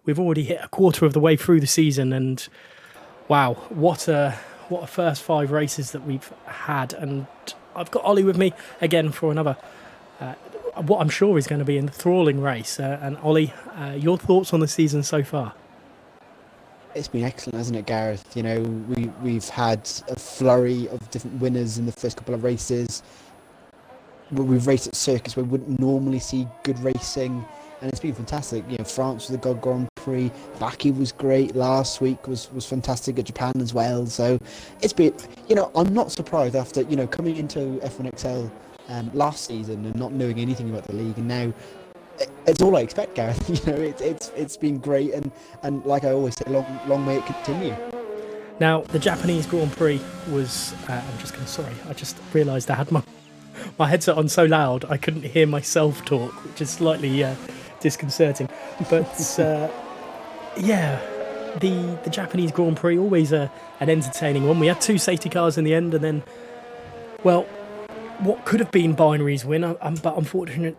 we've already hit a quarter of the way through the season, and wow, what a first 5 races that we've had. And I've got Ollie with me again for another, what I'm sure is going to be an enthralling race. And Ollie, your thoughts on the season so far? It's been excellent, hasn't it, Gareth? You know, we've had a flurry of different winners in the first couple of races. We've raced at circuits where we wouldn't normally see good racing, and it's been fantastic. You know, France was the God Grand Prix, Baku was great, last week was fantastic at Japan as well. So it's been, you know, I'm not surprised after, you know, coming into F1XL last season and not knowing anything about the league, and now it's all I expect, Gareth. You know, it's been great, and like I always say, long may it continue. Now, the Japanese Grand Prix was, I just realised I had my headset on so loud I couldn't hear myself talk, which is slightly disconcerting. But yeah, the Japanese Grand Prix, always an entertaining one. We had 2 safety cars in the end, and then, well, what could have been Binary's win, but unfortunate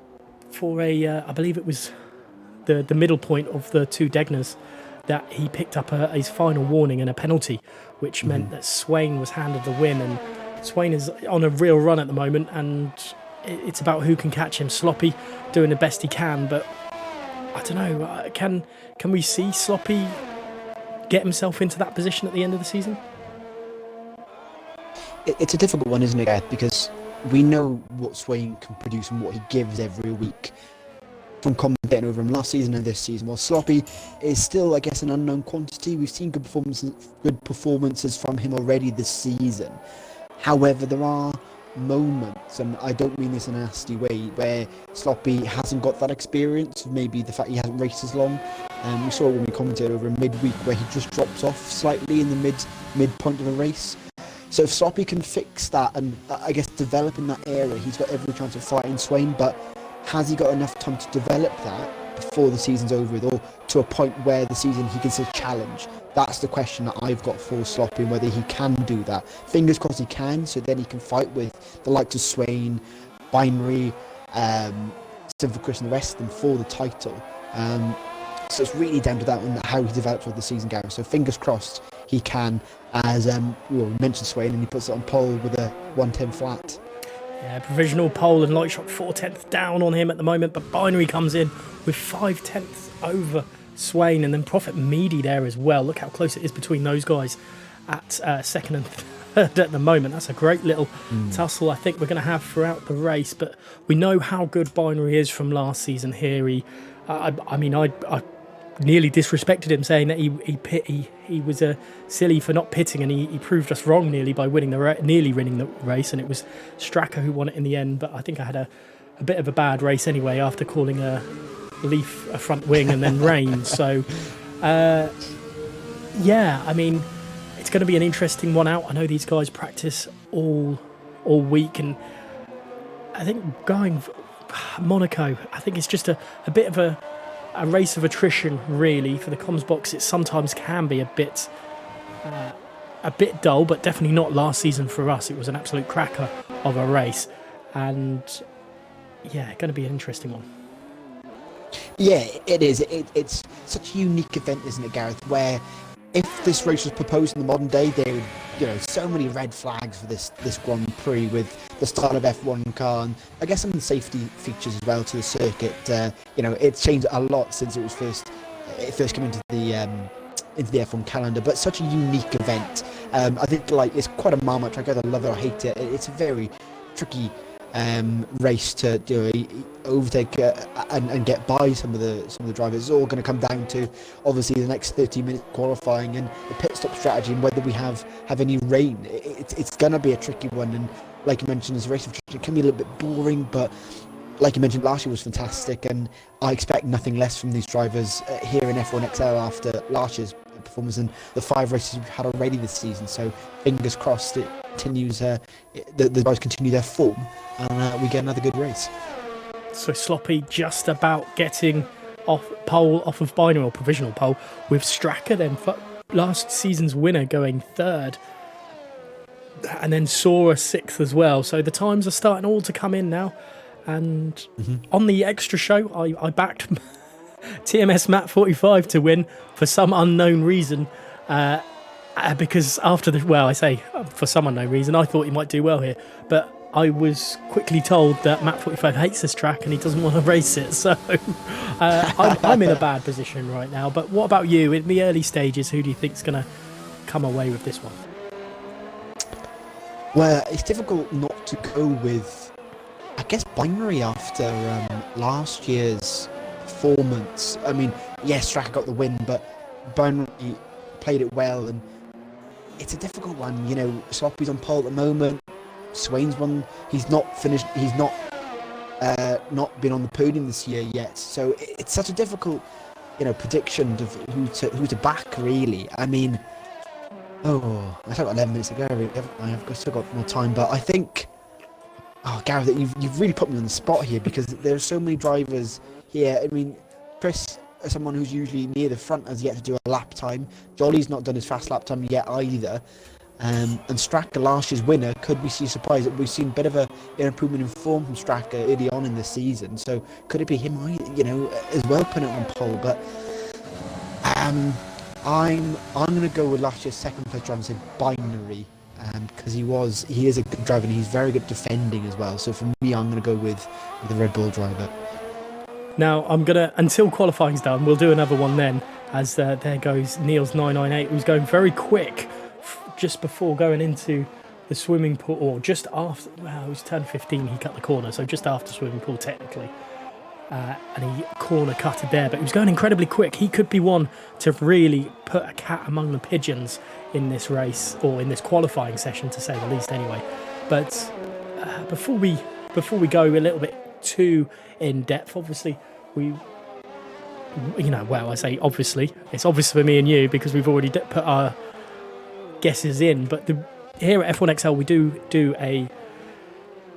for I believe it was the middle point of the 2 Degners, that he picked up his final warning and a penalty, which meant that Swain was handed the win. And Swain is on a real run at the moment, and it's about who can catch him. Sloppy doing the best he can, but I don't know, can we see Sloppy get himself into that position at the end of the season? It's a difficult one, isn't it, Gareth? Because we know what Swain can produce and what he gives every week from commentating over him last season and this season. While Sloppy is still, I guess, an unknown quantity. We've seen good performances from him already this season. However, there are moments, and I don't mean this in a nasty way, where Sloppy hasn't got that experience. Maybe the fact he hasn't raced as long. We saw it when we commentated over a midweek where he just drops off slightly in the mid point of a race. So if Sloppy can fix that and, I guess, develop in that area, he's got every chance of fighting Swain. But has he got enough time to develop that before the season's over with, or to a point where the season he can still challenge? That's the question that I've got for Sloppy, whether he can do that. Fingers crossed he can, so then he can fight with the likes of Swain, Binary, Silver Chris and the rest of them for the title. So it's really down to that and how he develops with the season, Gareth. So fingers crossed he can, as we mentioned Swain, and he puts it on pole with a 110 flat. Yeah, provisional pole and Lightshot 4/10 down on him at the moment, but Binary comes in with 5/10 over Swain, and then Prophet Meady there as well. Look how close it is between those guys at second and third at the moment. That's a great little tussle I think we're going to have throughout the race, but we know how good Binary is from last season here. I nearly disrespected him, saying that he was silly for not pitting, and he proved us wrong nearly by nearly winning the race, and it was Straka who won it in the end. But I think I had a bit of a bad race anyway after calling a Leaf a front wing and then rain. So yeah, I mean, it's going to be an interesting one out. I know these guys practice all week, and I think going Monaco, I think it's just a bit of a race of attrition, really, for the comms box. It sometimes can be a bit dull, but definitely not last season for us. It was an absolute cracker of a race, and yeah, going to be an interesting one. Yeah, it is. It's such a unique event, isn't it, Gareth, where if this race was proposed in the modern day, there would, you know, so many red flags for this Grand Prix with the style of F1 car, and I guess some of the safety features as well to the circuit. You know, it's changed a lot since it first came into the F1 calendar, but such a unique event. I think, like, it's quite a Marmite track. Either love it or hate it. It's a very tricky race to overtake and get by some of the drivers. It's all going to come down to obviously the next 30 minutes qualifying and the pit stop strategy, and whether we have any rain. It's going to be a tricky one, and like you mentioned, as a race of it can be a little bit boring, but like you mentioned, last year was fantastic, and I expect nothing less from these drivers here in F1XL after last year's performance and the 5 races we've had already this season. So fingers crossed it continues, the guys continue their form, and we get another good race. So Sloppy just about getting off of Binary, or provisional pole, with Straka then last season's winner going third, and then Sora 6th as well. So the times are starting all to come in now. And on the extra show, I backed TMS Map 45 to win for some unknown reason. Because after I say for some unknown reason, I thought he might do well here, but I was quickly told that Map 45 hates this track and he doesn't want to race it. So I'm in a bad position right now. But what about you? In the early stages, who do you think's going to come away with this one? Well, it's difficult not to go with, I guess, Binary after last year's performance. I mean, yes, Straka got the win, but Binary played it well, and it's a difficult one. You know, Sloppy's on pole at the moment. Swain's one. He's not finished. He's not been on the podium this year yet. So it's such a difficult, prediction of who to back. Really, I mean, I've got 11 minutes to go. Really. I've still got more time, but I think, Gareth, you've really put me on the spot here because there are so many drivers here. I mean, Chris, someone who's usually near the front, has yet to do a lap time. Jolly's not done his fast lap time yet either. And Straka, last year's winner, could we see surprise that we've seen a bit of an improvement in form from Straka early on in the season. So could it be him, as well putting it on pole? But I'm going to go with last year's second place driver and say Binary, because he is a good driver and he's very good defending as well. So for me, I'm going to go with the Red Bull driver. Now, I'm going to, until qualifying's done, we'll do another one then, as there goes Niels 998, who's going very quick just before going into the swimming pool, or just after. Well, he's turned 15, he cut the corner, so just after swimming pool technically. And he corner cutted there, but he was going incredibly quick. He could be one to really put a cat among the pigeons in this race, or in this qualifying session, to say the least anyway. But before we go a little bit too in depth, obviously I say obviously, it's obvious for me and you because we've already put our guesses in, but here at F1XL we do a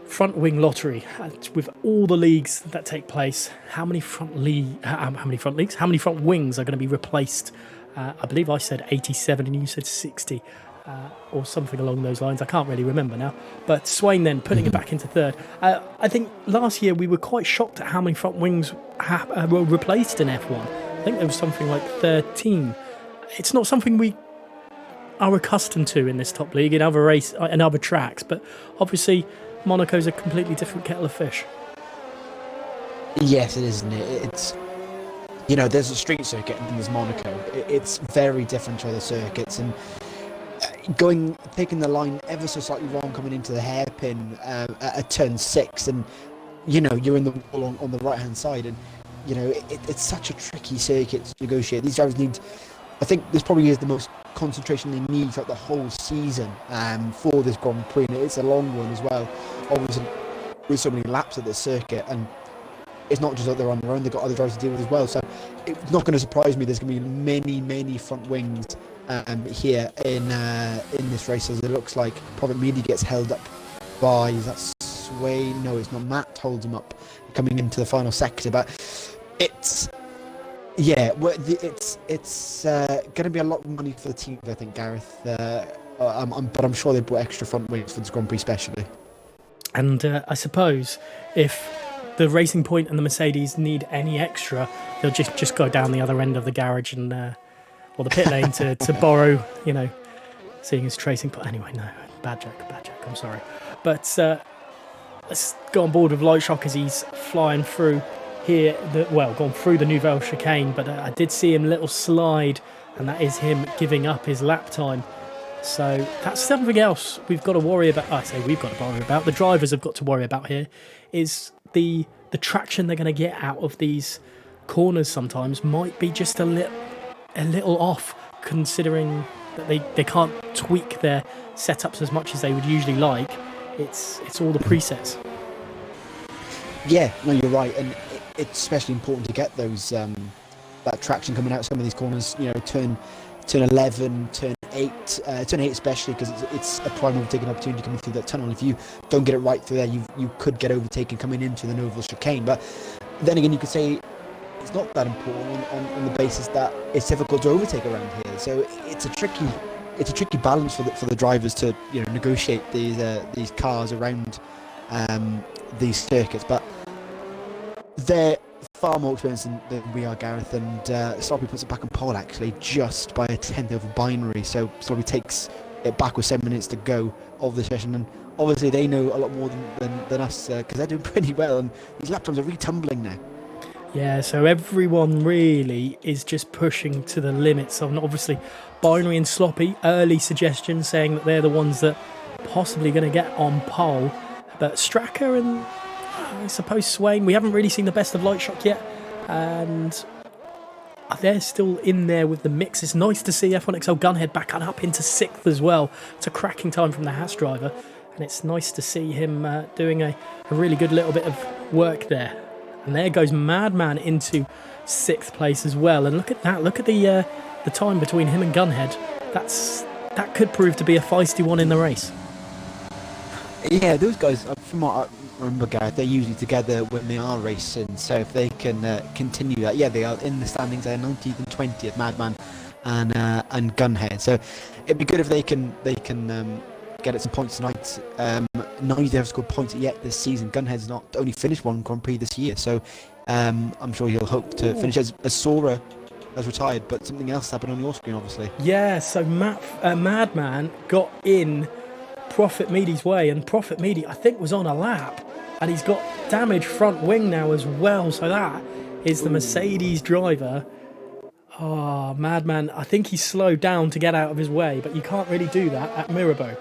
front wing lottery with all the leagues that take place. How many front wings are going to be replaced? I believe I said 87 and you said 60, or something along those lines. I can't really remember now. But Swain then putting it back into third. I think last year we were quite shocked at how many front wings were replaced in F1. I think there was something like 13. It's not something we are accustomed to in this top league in other tracks, but obviously Monaco's a completely different kettle of fish. Yes, it is, isn't it? It's, there's a street circuit and there's Monaco. It's very different to other circuits, and taking the line ever so slightly wrong coming into the hairpin at turn 6, and you're in the wall on the right hand side, and it's such a tricky circuit to negotiate. These drivers need, I think this probably is the most concentration they need throughout the whole season for this Grand Prix, and it's a long one as well, obviously with so many laps at this circuit, and it's not just that they're on their own, they've got other drivers to deal with as well. So it's not going to surprise me there's going to be many front wings here in this race, as it looks like Prophet Media gets held up by, is that Sway? No, it's not. Matt holds him up coming into the final sector, but it's going to be a lot of money for the team, I think, Gareth. But I'm sure they brought extra front wings for this Grand Prix especially. And I suppose if the Racing Point and the Mercedes need any extra, they'll just go down the other end of the garage and or the pit lane to borrow, seeing as Racing Point. Anyway, no, bad joke, I'm sorry. But let's go on board with Light Shock as he's flying through here, gone through the Nouvelle chicane, but I did see him a little slide, and that is him giving up his lap time. So that's something else we've got to worry about. I say we've got to worry about. The drivers have got to worry about here is the traction they're going to get out of these corners. Sometimes might be just a little off, considering that they can't tweak their setups as much as they would usually like. It's all the presets. Yeah, no, you're right, and it's especially important to get those that traction coming out some of these corners. Turn 11, turn 8 especially, because it's a prime overtaking opportunity coming through that tunnel. If you don't get it right through there, you could get overtaken coming into the Nouvelle chicane. But then again, you could say it's not that important on the basis that it's difficult to overtake around here. So it's a tricky balance for the drivers to negotiate these cars around these circuits. But far more experienced than we are, Gareth, and Sloppy puts it back on pole actually just by a tenth over Binary. So Sloppy takes it back with 7 minutes to go of the session, and obviously they know a lot more than us because they're doing pretty well, and these lap times are retumbling now. Yeah, so everyone really is just pushing to the limits. And obviously, Binary and Sloppy, early suggestions saying that they're the ones that possibly going to get on pole. But Straka and I suppose Swain, we haven't really seen the best of Lightshock yet. And they're still in there with the mix. It's nice to see F1XL Gunhead back and up into 6th as well. It's a cracking time from the Haas driver. And it's nice to see him doing a really good little bit of work there. And there goes Madman into 6th place as well. And look at that. Look at the time between him and Gunhead. That could prove to be a feisty one in the race. Yeah, those guys, from what I remember, Gareth, they're usually together when they are racing. So if they can continue that, yeah, they are in the standings. They're 19th and 20th, Madman and Gunhead. So it'd be good if they can get at some points tonight. Neither have scored points yet this season. Gunhead's not only finished one Grand Prix this year, so I'm sure he'll hope to finish as Sora has retired, but something else happened on your screen, obviously. Yeah, so Madman got in Prophet Meady's way, and Prophet Meady, I think, was on a lap, and he's got damaged front wing now as well, so that is the Mercedes driver. Oh, Madman, I think he slowed down to get out of his way, but you can't really do that at Mirabeau.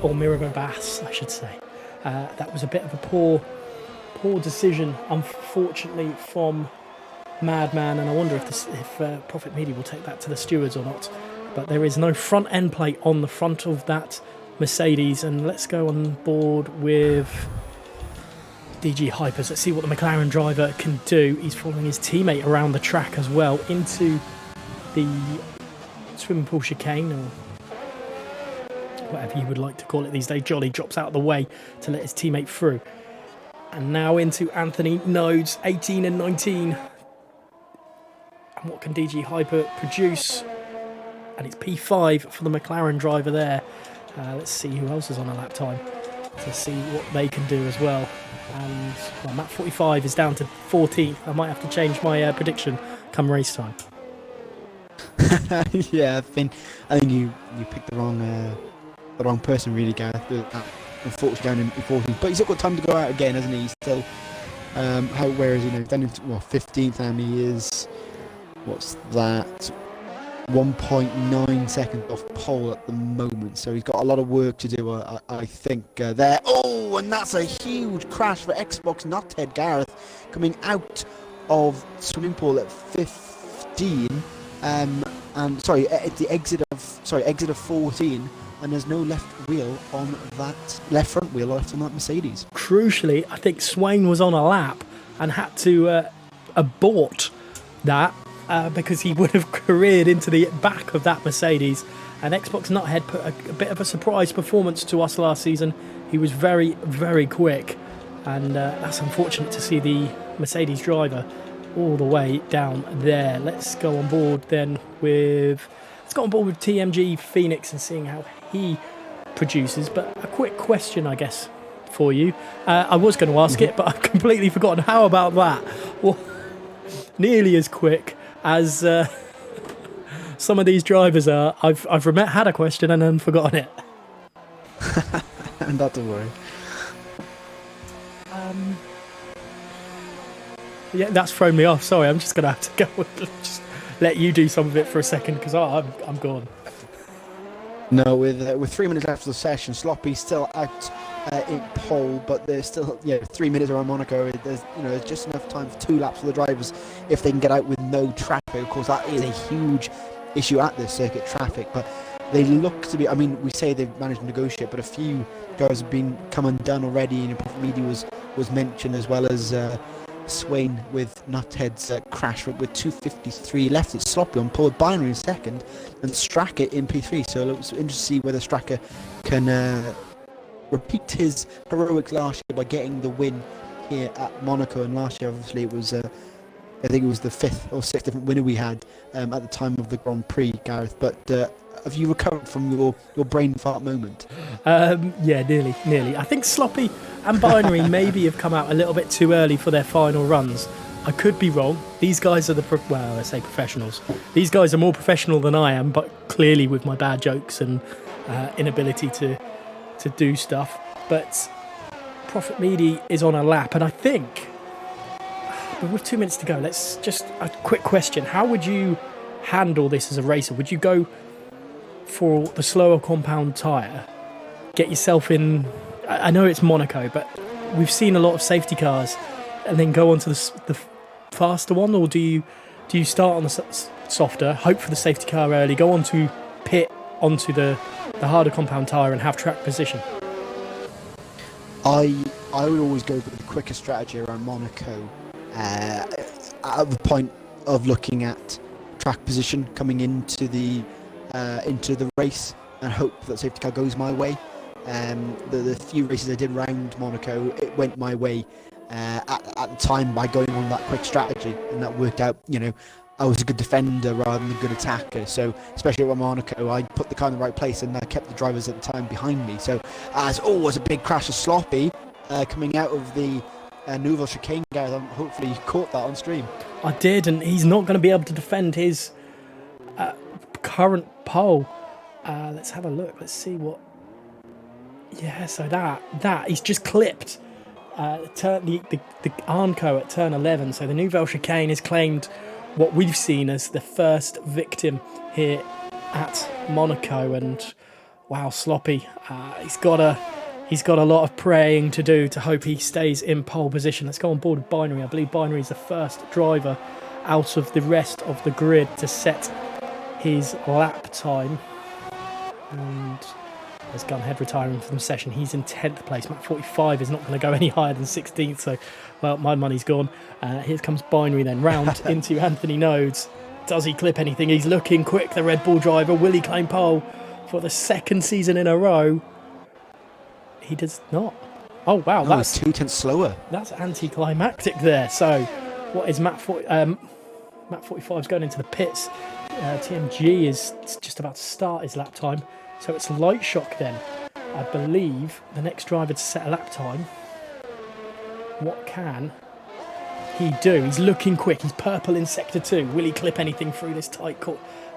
Or Mirabeau Bass, I should say. That was a bit of a poor decision, unfortunately, from Madman, and I wonder if Prophet Media will take that to the stewards or not. But there is no front end plate on the front of that Mercedes, and let's go on board with DG Hypers. Let's see what the McLaren driver can do. He's following his teammate around the track as well into the swimming pool chicane, or whatever you would like to call it these days. Jolly drops out of the way to let his teammate through. And now into Anthony Nodes, 18 and 19. And what can DG Hyper produce? And it's P5 for the McLaren driver there. Let's see who else is on a lap time to see what they can do as well. And well, map 45 is down to 14th. I might have to change my prediction come race time. Yeah, I think you picked the wrong person, really, Gareth. Unfortunately, down in 14th, but he's still got time to go out again, hasn't he? He's still where is he now? Down into 15th, and he is, what's that? 1.9 seconds off pole at the moment, so he's got a lot of work to do, I think, there. Oh, and that's a huge crash for Xbox Nuthead, Gareth, coming out of swimming pool at 15, and sorry, at the exit of 14, and there's no left wheel on that left front wheel left on that Mercedes. Crucially, I think Swain was on a lap and had to abort that. Because he would have careered into the back of that Mercedes. And Xbox Nuthead put a bit of a surprise performance to us last season. He was very, very quick. And that's unfortunate to see the Mercedes driver all the way down there. Let's go on board then with TMG Phoenix and seeing how he produces. But a quick question, I guess, for you. I was going to ask it, but I've completely forgotten. How about that? Well, nearly as quick as some of these drivers are. I've had a question and then forgotten it. Not to worry. Yeah, that's thrown me off. Sorry, I'm just going to have to go with just let you do some of it for a second because I'm gone. No, with 3 minutes left of the session, Sloppy's still out in pole, but there's still 3 minutes around Monaco. There's just enough time for 2 laps for the drivers if they can get out with no traffic. Of course, that is a huge issue at this circuit, traffic. But they look to be. I mean, we say they've managed to negotiate, but a few guys have come undone already. Prophet Media was mentioned, as well as Swain with Nuthead's crash with 2:53 left. It's Sloppy on pole, Binary in second, and Straka in P3. So it's interesting to see whether Straka can repeat his heroics last year by getting the win here at Monaco. And last year, obviously, it was I think it was the 5th or 6th different winner we had at the time of the Grand Prix, Gareth. But Have you recovered from your brain fart moment? Yeah, nearly. I think Sloppy and Binary maybe have come out a little bit too early for their final runs. I could be wrong. These guys are well, I say professionals. These guys are more professional than I am, but clearly with my bad jokes and inability to do stuff. But Prophet Meady is on a lap, and I think, but with 2 minutes to go, let's just a quick question: how would you handle this as a racer? Would you go for the slower compound tyre, get yourself in? I know it's Monaco, but we've seen a lot of safety cars, and then go on to the faster one, or do you start on the softer, hope for the safety car early, go on to pit onto the harder compound tyre and have track position? I would always go with the quicker strategy around Monaco, at the point of looking at track position coming into the race, and hope that safety car goes my way. The few races I did around Monaco, it went my way at the time by going on that quick strategy, and that worked out. I was a good defender rather than a good attacker. So especially at Monaco, I put the car in the right place, and I kept the drivers at the time behind me. So as always, a big crash of Sloppy coming out of the Nouvelle chicane, Gareth. Hopefully you caught that on stream. I did, and he's not going to be able to defend his current pole. Let's have a look. Let's see what. Yeah, so that he's just clipped. The Arnco at turn 11. So the Nouvelle chicane is claimed what we've seen as the first victim here at Monaco, and wow, Sloppy, he's got a lot of praying to do to hope he stays in pole position. Let's go on board with Binary. I believe Binary is the first driver out of the rest of the grid to set his lap time, and as Gunhead retiring from the session, he's in 10th place. Map 45 is not going to go any higher than 16th, so, well, my money's gone. Here comes Binary then, round into Anthony Nodes. Does he clip anything? He's looking quick, the Red Bull driver. Will he claim pole for the second season in a row? He does not. Oh, wow. That's 2/10 slower. That's anticlimactic there. So, what is Map 40? Map 45 is going into the pits. TMG is just about to start his lap time. So it's Light Shock then. I believe the next driver to set a lap time. What can he do? He's looking quick. He's purple in Sector 2. Will he clip anything through this tight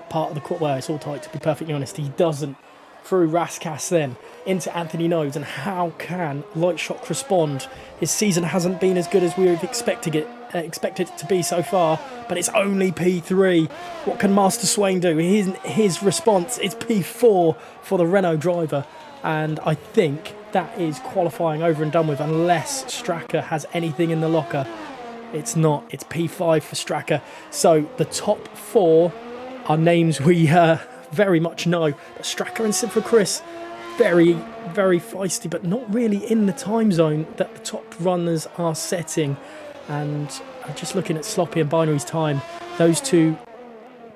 part of the court? Well, it's all tight, to be perfectly honest. He doesn't. Through Raskas then into Anthony Nodes. And how can Light Shock respond? His season hasn't been as good as we've expected it to be so far, but it's only P3. What can Master Swain do? His response is P4 for the Renault driver, and I think that is qualifying over and done with unless Straka has anything in the locker. It's not. It's P5 for Straka. So the top four are names we very much know, but Straka and Sid for Chris, very, very feisty, but not really in the time zone that the top runners are setting. And just looking at Sloppy and Binary's time, those two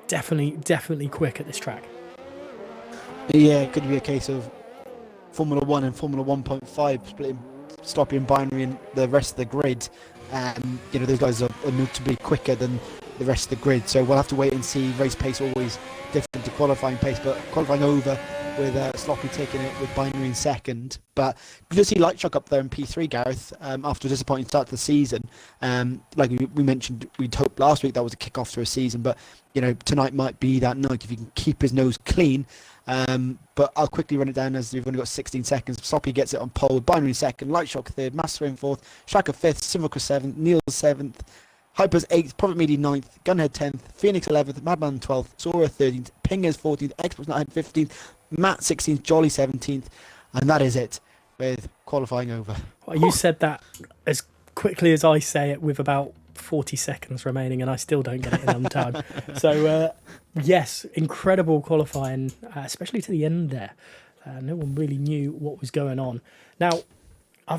definitely quick at this track. Yeah, it could be a case of Formula 1 and Formula 1.5 splitting Sloppy and Binary and the rest of the grid. Those guys are notably quicker than the rest of the grid, so we'll have to wait and see. Race pace always different to qualifying pace, but qualifying over with Sloppy taking it with Binary in second. But good to see Light Shock up there in P3, Gareth, after a disappointing start to the season. Like we mentioned, we'd hoped last week that was a kick-off to a season, but tonight might be that night if he can keep his nose clean. But I'll quickly run it down as we've only got 16 seconds. Sloppy gets it on pole, Binary second, Light Shock third, Master in fourth, Straka fifth, Simulacra seventh, Neil seventh, Hyper's 8th, Prophet Meady 9th, Gunhead 10th, Phoenix 11th, Madman 12th, Sora 13th, Pingers 14th, Xbox 9 15th, Matt 16th, Jolly 17th, and that is it with qualifying over. Well, you said that as quickly as I say it with about 40 seconds remaining, and I still don't get it in on time. So, yes, incredible qualifying, especially to the end there. No one really knew what was going on. Now, I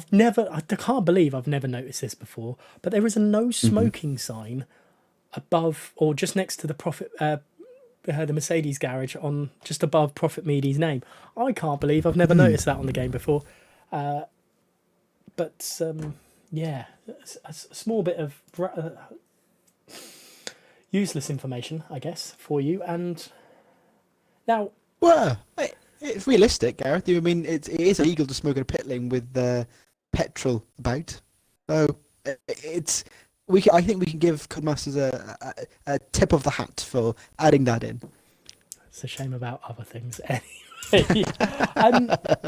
can't believe I've never noticed this before, but there is a no smoking sign above or just next to the Mercedes garage, on just above Prophet Meady's name. I can't believe I've never noticed that on the game before. But yeah, a small bit of useless information, I guess, for you. And now Well, it's realistic, Gareth. I mean, it is illegal to smoke in a pit lane with petrol about. So it's I think we can give Codemasters a tip of the hat for adding that in. It's a shame about other things anyway.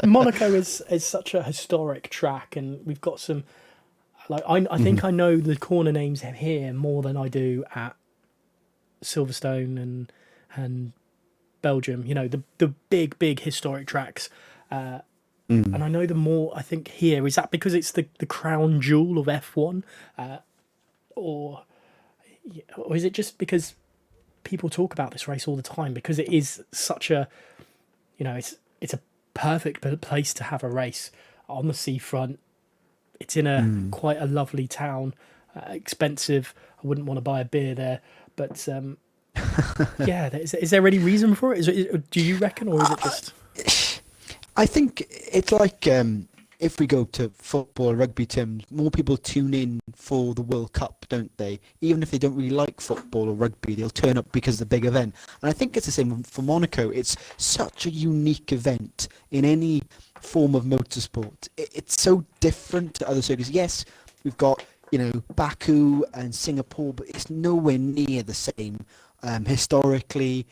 Monaco is such a historic track, and we've got some. Like I think I know the corner names here more than I do at Silverstone and Belgium. You know, the big historic tracks. And I know the more I think here, is that because it's the crown jewel of F1, or is it just because people talk about this race all the time because it is such a, you know, it's a perfect place to have a race on the seafront. It's in a quite a lovely town, expensive. I wouldn't want to buy a beer there, but yeah. Is there any reason for it? Do you reckon, or is it just? I think it's like if we go to football or rugby terms, more people tune in for the World Cup, don't they? Even if they don't really like football or rugby, they'll turn up because it's a big event. And I think it's the same for Monaco. It's such a unique event in any form of motorsport. It's so different to other circuits. Yes, we've got, you know, Baku and Singapore, but it's nowhere near the same historically.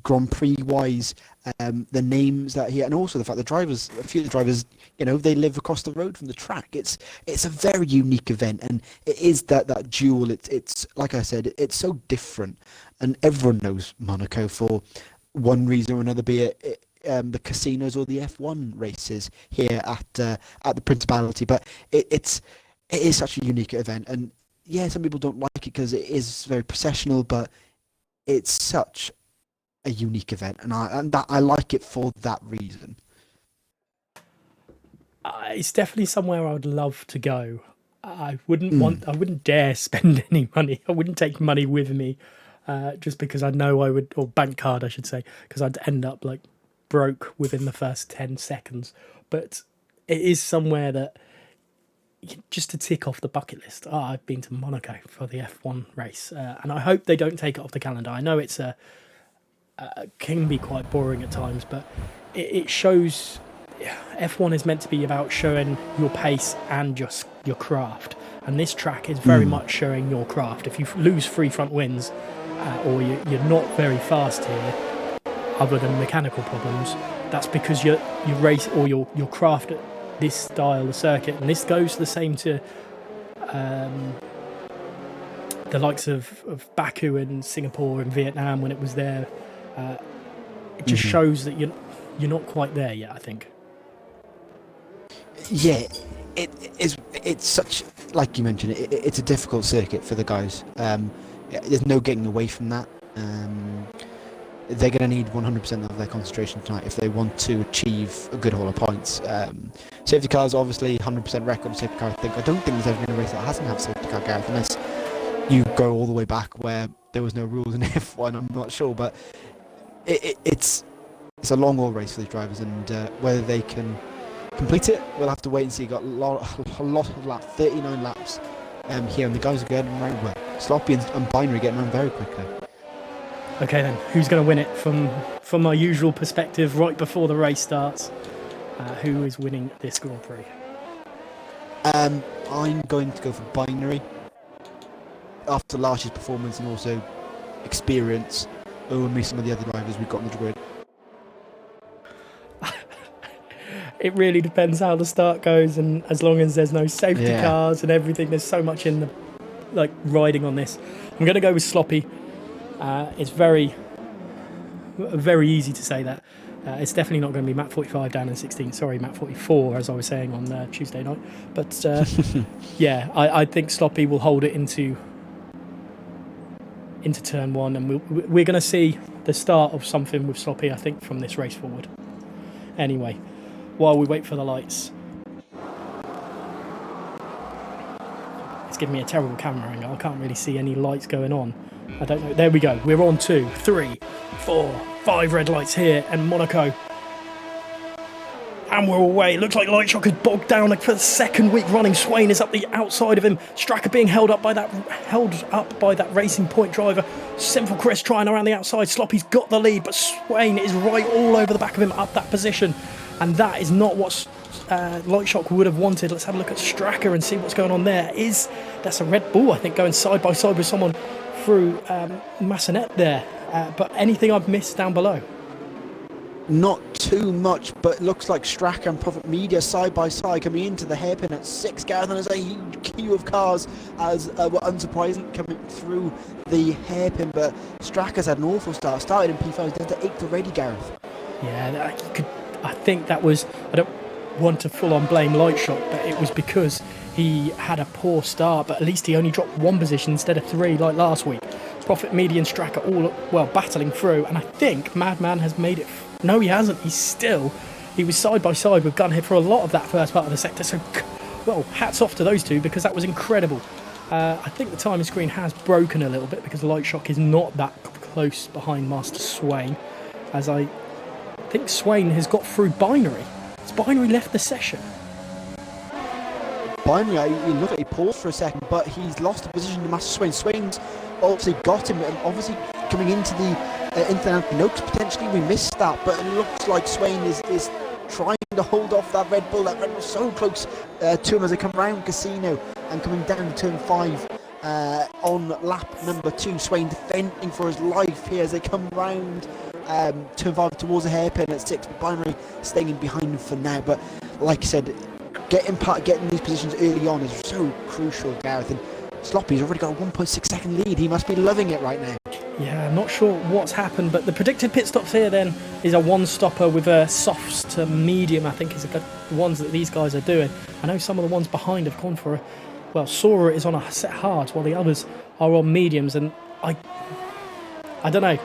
Grand Prix wise, the names that he, and also the fact the drivers, a few of the drivers, you know, they live across the road from the track. It's a very unique event, and it is that jewel. It's like I said, it's so different, and everyone knows Monaco for one reason or another, be it the casinos or the F1 races here at the Principality. But it is such a unique event, and yeah, some people don't like it because it is very processional, but it's such a unique event, and I like it for that reason. It's definitely somewhere I would love to go. I wouldn't dare spend any money. I wouldn't take money with me, just because I know I would, or bank card, I should say, because I'd end up like broke within the first 10 seconds. But it is somewhere that just to tick off the bucket list. I've been to Monaco for the F1 race, and I hope they don't take it off the calendar. I know it's can be quite boring at times, but it shows. F1 is meant to be about showing your pace and your craft, and this track is very much showing your craft. If you lose 3 front wings, or you're not very fast here, other than mechanical problems, that's because you race or your craft at this style of circuit. And this goes the same to the likes of Baku and Singapore and Vietnam when it was there. It just shows that you're not quite there yet, I think. Yeah, it's such, like you mentioned, it's a difficult circuit for the guys. There's no getting away from that. They're going to need 100% of their concentration tonight if they want to achieve a good haul of points. Safety cars, obviously, 100% record safety car. I don't think there's ever been a race that hasn't had a safety car, Gareth, unless you go all the way back where there was no rules in F1. I'm not sure, but it's a long haul race for these drivers, and whether they can complete it, we'll have to wait and see. Got a lot of laps, 39 laps here, and the guys are getting around well. Sloppy and Binary getting around very quickly. Okay then, who's going to win it from my usual perspective right before the race starts? Who is winning this Grand Prix? I'm going to go for Binary. After last year's performance and also experience over some of the other drivers we've got on the grid. It really depends how the start goes, and as long as there's no safety cars and everything, there's so much in the riding on this. I'm going to go with Sloppy. It's very easy to say that. It's definitely not going to be Map 45 down in 16. Sorry, Map 44, as I was saying on Tuesday night. But yeah, I think Sloppy will hold it into turn 1, and we're going to see the start of something with Sloppy, I think, from this race forward. Anyway, while we wait for the lights, it's giving me a terrible camera angle. I can't really see any lights going on. I don't know. There we go. We're on 2, 3, 4, 5 red lights here, and Monaco And we're away. Looks like Lightshock is bogged down like for the second week running. Swain is up the outside of him. Stracker being held up by that Racing Point driver. Sinful Chris trying around the outside. Sloppy's got the lead, but Swain is right all over the back of him up that position. And that is not what Lightshock would have wanted. Let's have a look at Stracker and see what's going on there. That's a Red Bull, I think, going side by side with someone through Massonet there. But anything I've missed down below? Not too much, but it looks like Stracker and Prophet Media side by side coming into the hairpin at 6, Gareth, and there's a huge queue of cars as were unsurprisingly coming through the hairpin, but Stracker's had an awful start. Started in P5, down to 8th already, Gareth. Yeah, I think that was, I don't want to full on blame Lightshot, but it was because he had a poor start, but at least he only dropped 1 position instead of 3 like last week. Prophet Media and Stracker all, battling through, and I think Madman has made it. No, he hasn't. He was side by side with Gunhead for a lot of that first part of the sector. So, well, hats off to those two because that was incredible. I think the timing screen has broken a little bit because Lightshock is not that close behind Master Swain. As I think Swain has got through Binary. Has Binary left the session? Binary, you look at he paused for a second, but he's lost the position to Master Swain. Swain's obviously got him, and obviously coming into the notes potentially. We missed that, but it looks like Swain is trying to hold off that Red Bull. That Red Bull's so close to him as they come round Casino and coming down to turn 5 on lap number 2. Swain defending for his life here as they come round turn 5 towards the hairpin at 6, but Binary staying in behind him for now. But like I said, getting these positions early on is so crucial, Gareth. And Sloppy's already got a 1.6 second lead. He must be loving it right now. Yeah, I'm not sure what's happened, but the predicted pit stops here then is a 1-stopper with a softs to medium, I think is the ones that these guys are doing. I know some of the ones behind have gone for Sora is on a set hards while the others are on mediums, and I don't know.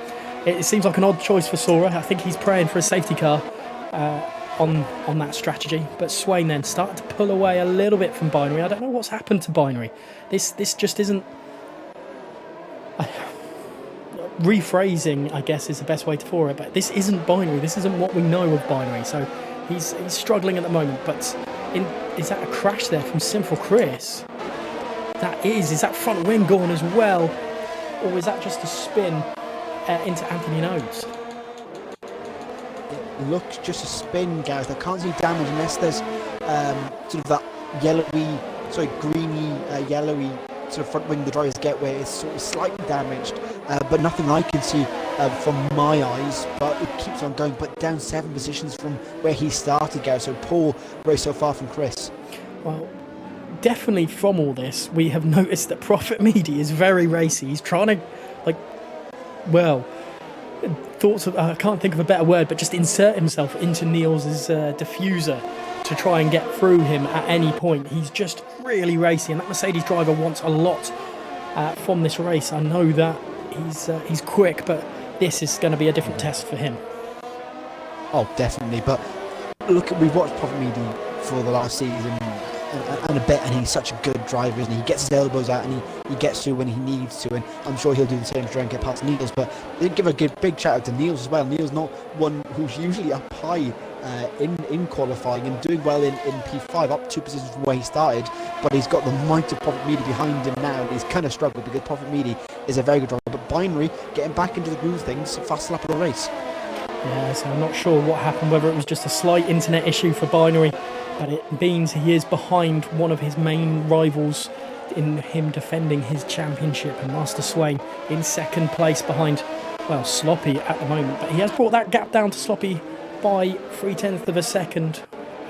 It seems like an odd choice for Sora. I think he's praying for a safety car on that strategy, but Swain then started to pull away a little bit from Binary. I don't know what's happened to Binary. This just isn't... rephrasing, I guess, is the best way for it, but this isn't Binary. This isn't what we know of Binary, so he's struggling at the moment. But is that a crash there from Sinful Chris? Is that front wing gone as well, or is that just a spin into Anthony Nodes? It looks just a spin, Gareth. I can't see damage unless there's sort of that greeny, yellowy sort of front wing the drivers get where it's sort of slightly damaged, but nothing I can see from my eyes. But it keeps on going, but down 7 positions from where he started, Gareth. So poor race so far from Chris. Well, definitely from all this, we have noticed that Prophet Media is very racy. He's trying to, I can't think of a better word, but just insert himself into Niels' diffuser to try and get through him at any point. He's just really racy, and that Mercedes driver wants a lot from this race. I know that he's quick, but this is going to be a different test for him. Oh, definitely. But look, we've watched Prophet Media for the last season and a bit, and he's such a good driver, isn't he? He gets his elbows out and he gets through when he needs to, and I'm sure he'll do the same to try and get past Niels. But they give a big shout out to Niels as well. Niels not one who's usually up high in qualifying and doing well in P5, up 2 positions from where he started, but he's got the might of Prophet Media behind him now, and he's kind of struggled because Prophet Media is a very good driver, but Binary getting back into the groove of things, fast lap of the race. Yeah, so I'm not sure what happened, whether it was just a slight internet issue for Binary, but it means he is behind one of his main rivals in him defending his championship, and Master Swain in second place behind, Sloppy at the moment, but he has brought that gap down to Sloppy by 0.3 of a second.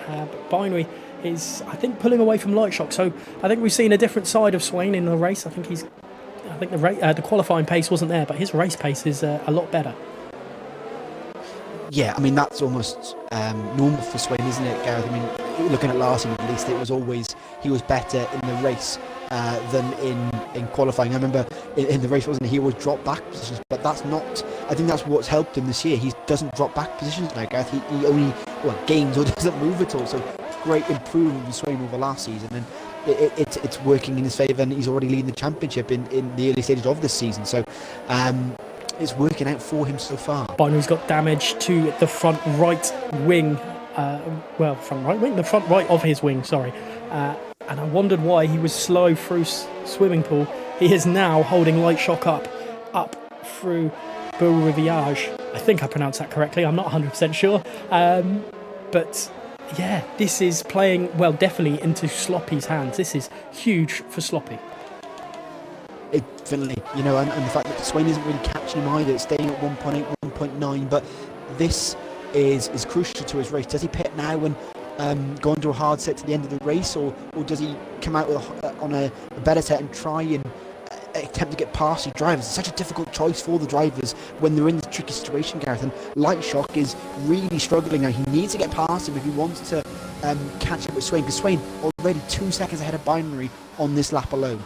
But Binary is, I think, pulling away from Lightshock, so I think we've seen a different side of Swain in the race. I think the qualifying pace wasn't there, but his race pace is a lot better. Yeah, I mean, that's almost normal for Swain, isn't it, Gareth? I mean, looking at last season, at least, it was always he was better in the race than in qualifying. I remember in the race, wasn't he always dropped back positions, but that's not, I think that's what's helped him this year. He doesn't drop back positions now, Gareth. He only gains or doesn't move at all, so great improvement from Swain over last season, and it's working in his favour, and he's already leading the championship in the early stages of this season, so it's working out for him so far. Binary's got damage to the front right wing well, front right wing, the front right of his wing, sorry. And I wondered why he was slow through swimming pool. He is now holding Light Shock up through Beau Rivage. I think I pronounced that correctly. I'm not 100% sure. But yeah, this is playing, well, definitely into Sloppy's hands. This is huge for Sloppy. Definitely, and the fact that Swain isn't really catching him either. It's staying at 1.8, 1.9, but this is crucial to his race. Does he pit now and go into a hard set to the end of the race, or does he come out on a better set and try and attempt to get past the drivers? It's such a difficult choice for the drivers when they're in this tricky situation, Gareth, and Light Shock is really struggling now. He needs to get past him if he wants to catch up with Swain, because Swain already 2 seconds ahead of Binary on this lap alone.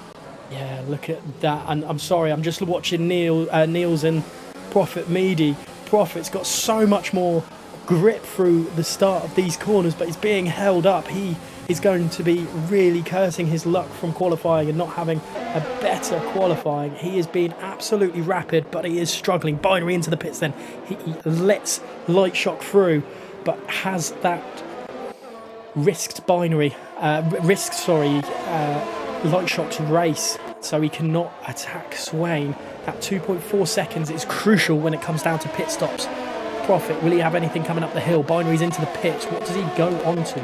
Yeah, look at that. And I'm sorry, I'm just watching Niels and Prophet Meady. Prophet's got so much more grip through the start of these corners, but he's being held up. He is going to be really cursing his luck from qualifying and not having a better qualifying. He is being absolutely rapid, but he is struggling. Binary into the pits then. He lets Light Shock through, but has that risked Light Shock's race, so he cannot attack Swain. That 2.4 seconds is crucial when it comes down to pit stops. Prophet, will he have anything coming up the hill? Binary's into the pits. What does he go on to?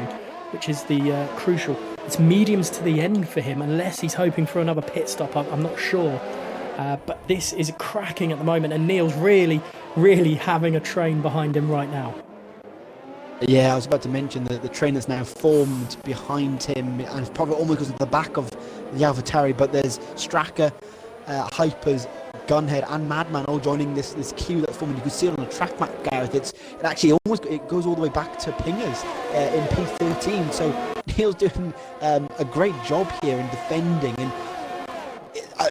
Which is the crucial. It's mediums to the end for him, unless he's hoping for another pit stop. I'm not sure. But this is cracking at the moment, and Neil's really, really having a train behind him right now. Yeah, I was about to mention that the train that's now formed behind him, and it's probably almost goes to the back of the AlphaTauri, but there's Straka, Hypers, Gunhead and Madman all joining this queue that's forming. You can see it on the track map, Gareth. It goes all the way back to Pingers in P13. So Neil's doing a great job here in defending, and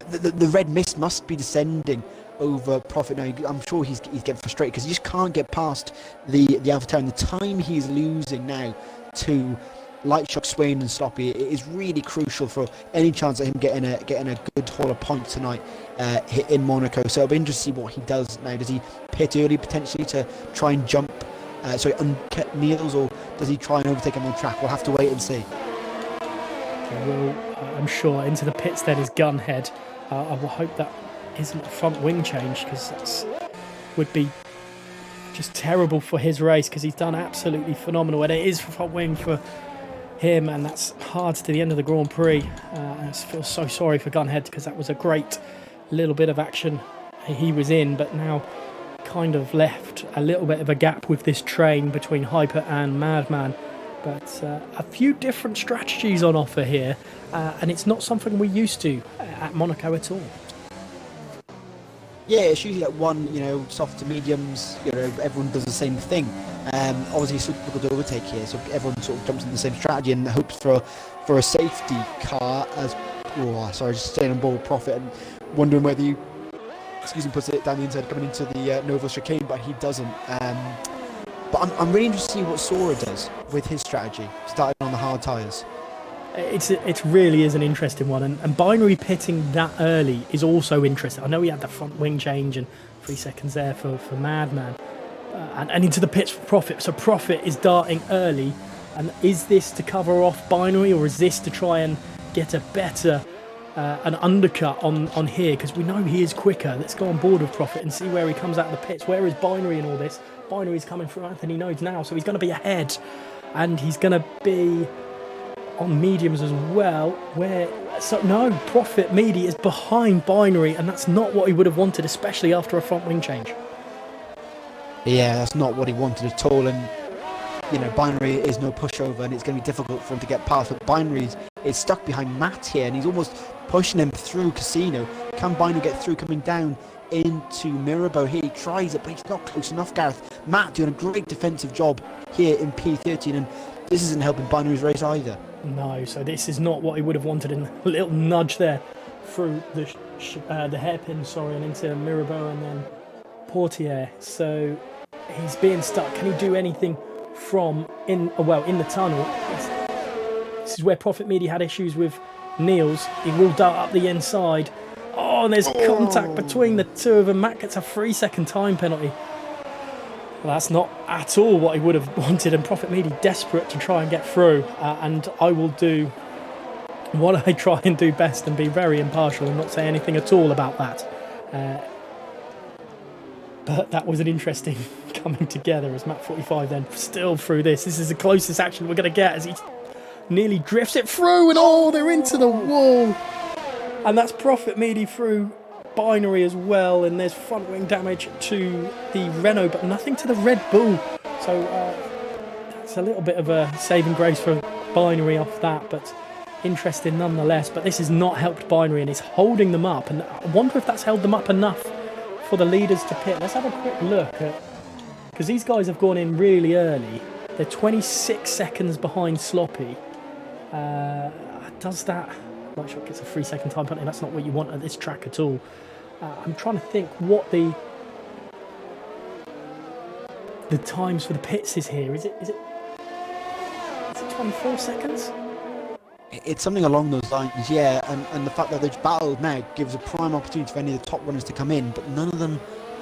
the red mist must be descending over Prophet now. I'm sure he's getting frustrated because he just can't get past the AlphaTauri, and the time he's losing now to Light Shock, Swain and Sloppy. It is really crucial for any chance of him getting a good haul of points tonight in Monaco. So it'll be interesting to see what he does now. Does he pit early potentially to try and uncut Niels, or does he try and overtake him on track? We'll have to wait and see. Well, I'm sure into the pits then is Gunhead. I will hope that isn't a front wing change, because that would be just terrible for his race, because he's done absolutely phenomenal, and it is front wing for him, and that's hard to the end of the Grand Prix. I feel so sorry for Gunhead, because that was a great little bit of action he was in, but now kind of left a little bit of a gap with this train between Hyper and Madman. But a few different strategies on offer here, and it's not something we're used to at Monaco at all. Yeah, it's usually like one, soft to mediums, everyone does the same thing. Obviously it's difficult to overtake here, so everyone sort of jumps in the same strategy and hopes for a safety car just staying on board with Prophet and wondering whether he puts it down the inside coming into the Nova chicane, but he doesn't. But I'm really interested to see what Sora does with his strategy, starting on the hard tyres. It really is an interesting one, and Binary pitting that early is also interesting. I know he had the front wing change and 3 seconds there for Madman, and into the pits for Prophet. So Prophet is darting early, and is this to cover off Binary, or is this to try and get a better an undercut on here? Because we know he is quicker. Let's go on board with Prophet and see where he comes out of the pits. Where is Binary in all this? Binary's coming through Anthony Nodes now, so he's going to be ahead, and he's going to be on mediums as well. Prophet Meady is behind Binary, and that's not what he would have wanted, especially after a front wing change. Yeah, that's not what he wanted at all, and Binary is no pushover, and it's going to be difficult for him to get past. But Binary is stuck behind Matt here, and he's almost pushing him through Casino. Can Binary get through coming down into Mirabeau here? He tries it, but he's not close enough, Gareth. Matt doing a great defensive job here in P13, and this isn't helping Binary's race either. No, so this is not what he would have wanted, and a little nudge there through the hairpin, and into Mirabeau and then Portier. So he's being stuck. Can he do anything from in the tunnel? This is where Prophet Meady had issues with Niels. He will dart up the inside. Oh, and there's contact between the two of them. Matt gets a 3-second time penalty. Well, that's not at all what I would have wanted, and Prophet Meaty desperate to try and get through, and I will do what I try and do best and be very impartial and not say anything at all about that. But that was an interesting coming together as Map 45 then still through this. This is the closest action we're going to get as he nearly drifts it through, and they're into the wall. And that's Prophet Meaty through Binary as well, and there's front wing damage to the Renault, but nothing to the Red Bull. So that's a little bit of a saving grace for Binary off that, but interesting nonetheless. But this has not helped Binary, and it's holding them up, and I wonder if that's held them up enough for the leaders to pit. Let's have a quick look at, because these guys have gone in really early. They're 26 seconds behind Sloppy. Does that... Lightshot gets a 3-second time penalty. That's not what you want at this track at all. I'm trying to think what the times for the pits is here. Is it 24 seconds? It's something along those lines, yeah, and the fact that they've battled now gives a prime opportunity for any of the top runners to come in, but none of them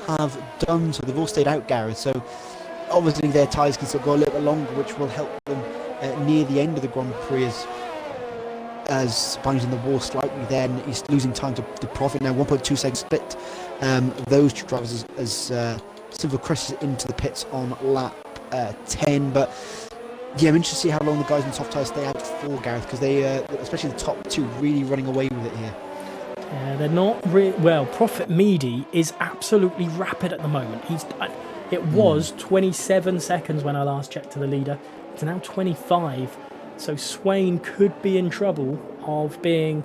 have done so. They've all stayed out, Gareth, so obviously their tyres can still go a little bit longer, which will help them near the end of the Grand Prix as Binds in the wall slightly there, and he's losing time to Profit now. 1.2 second split. Those two drivers as Silver crosses into the pits on lap 10, but yeah, I'm interested to see how long the guys in soft tyres stay out for, Gareth, because they, especially the top two, really running away with it here. Yeah, they're not well. Prophet Meaty is absolutely rapid at the moment. It was 27 seconds when I last checked to the leader. It's now 25. So Swain could be in trouble of being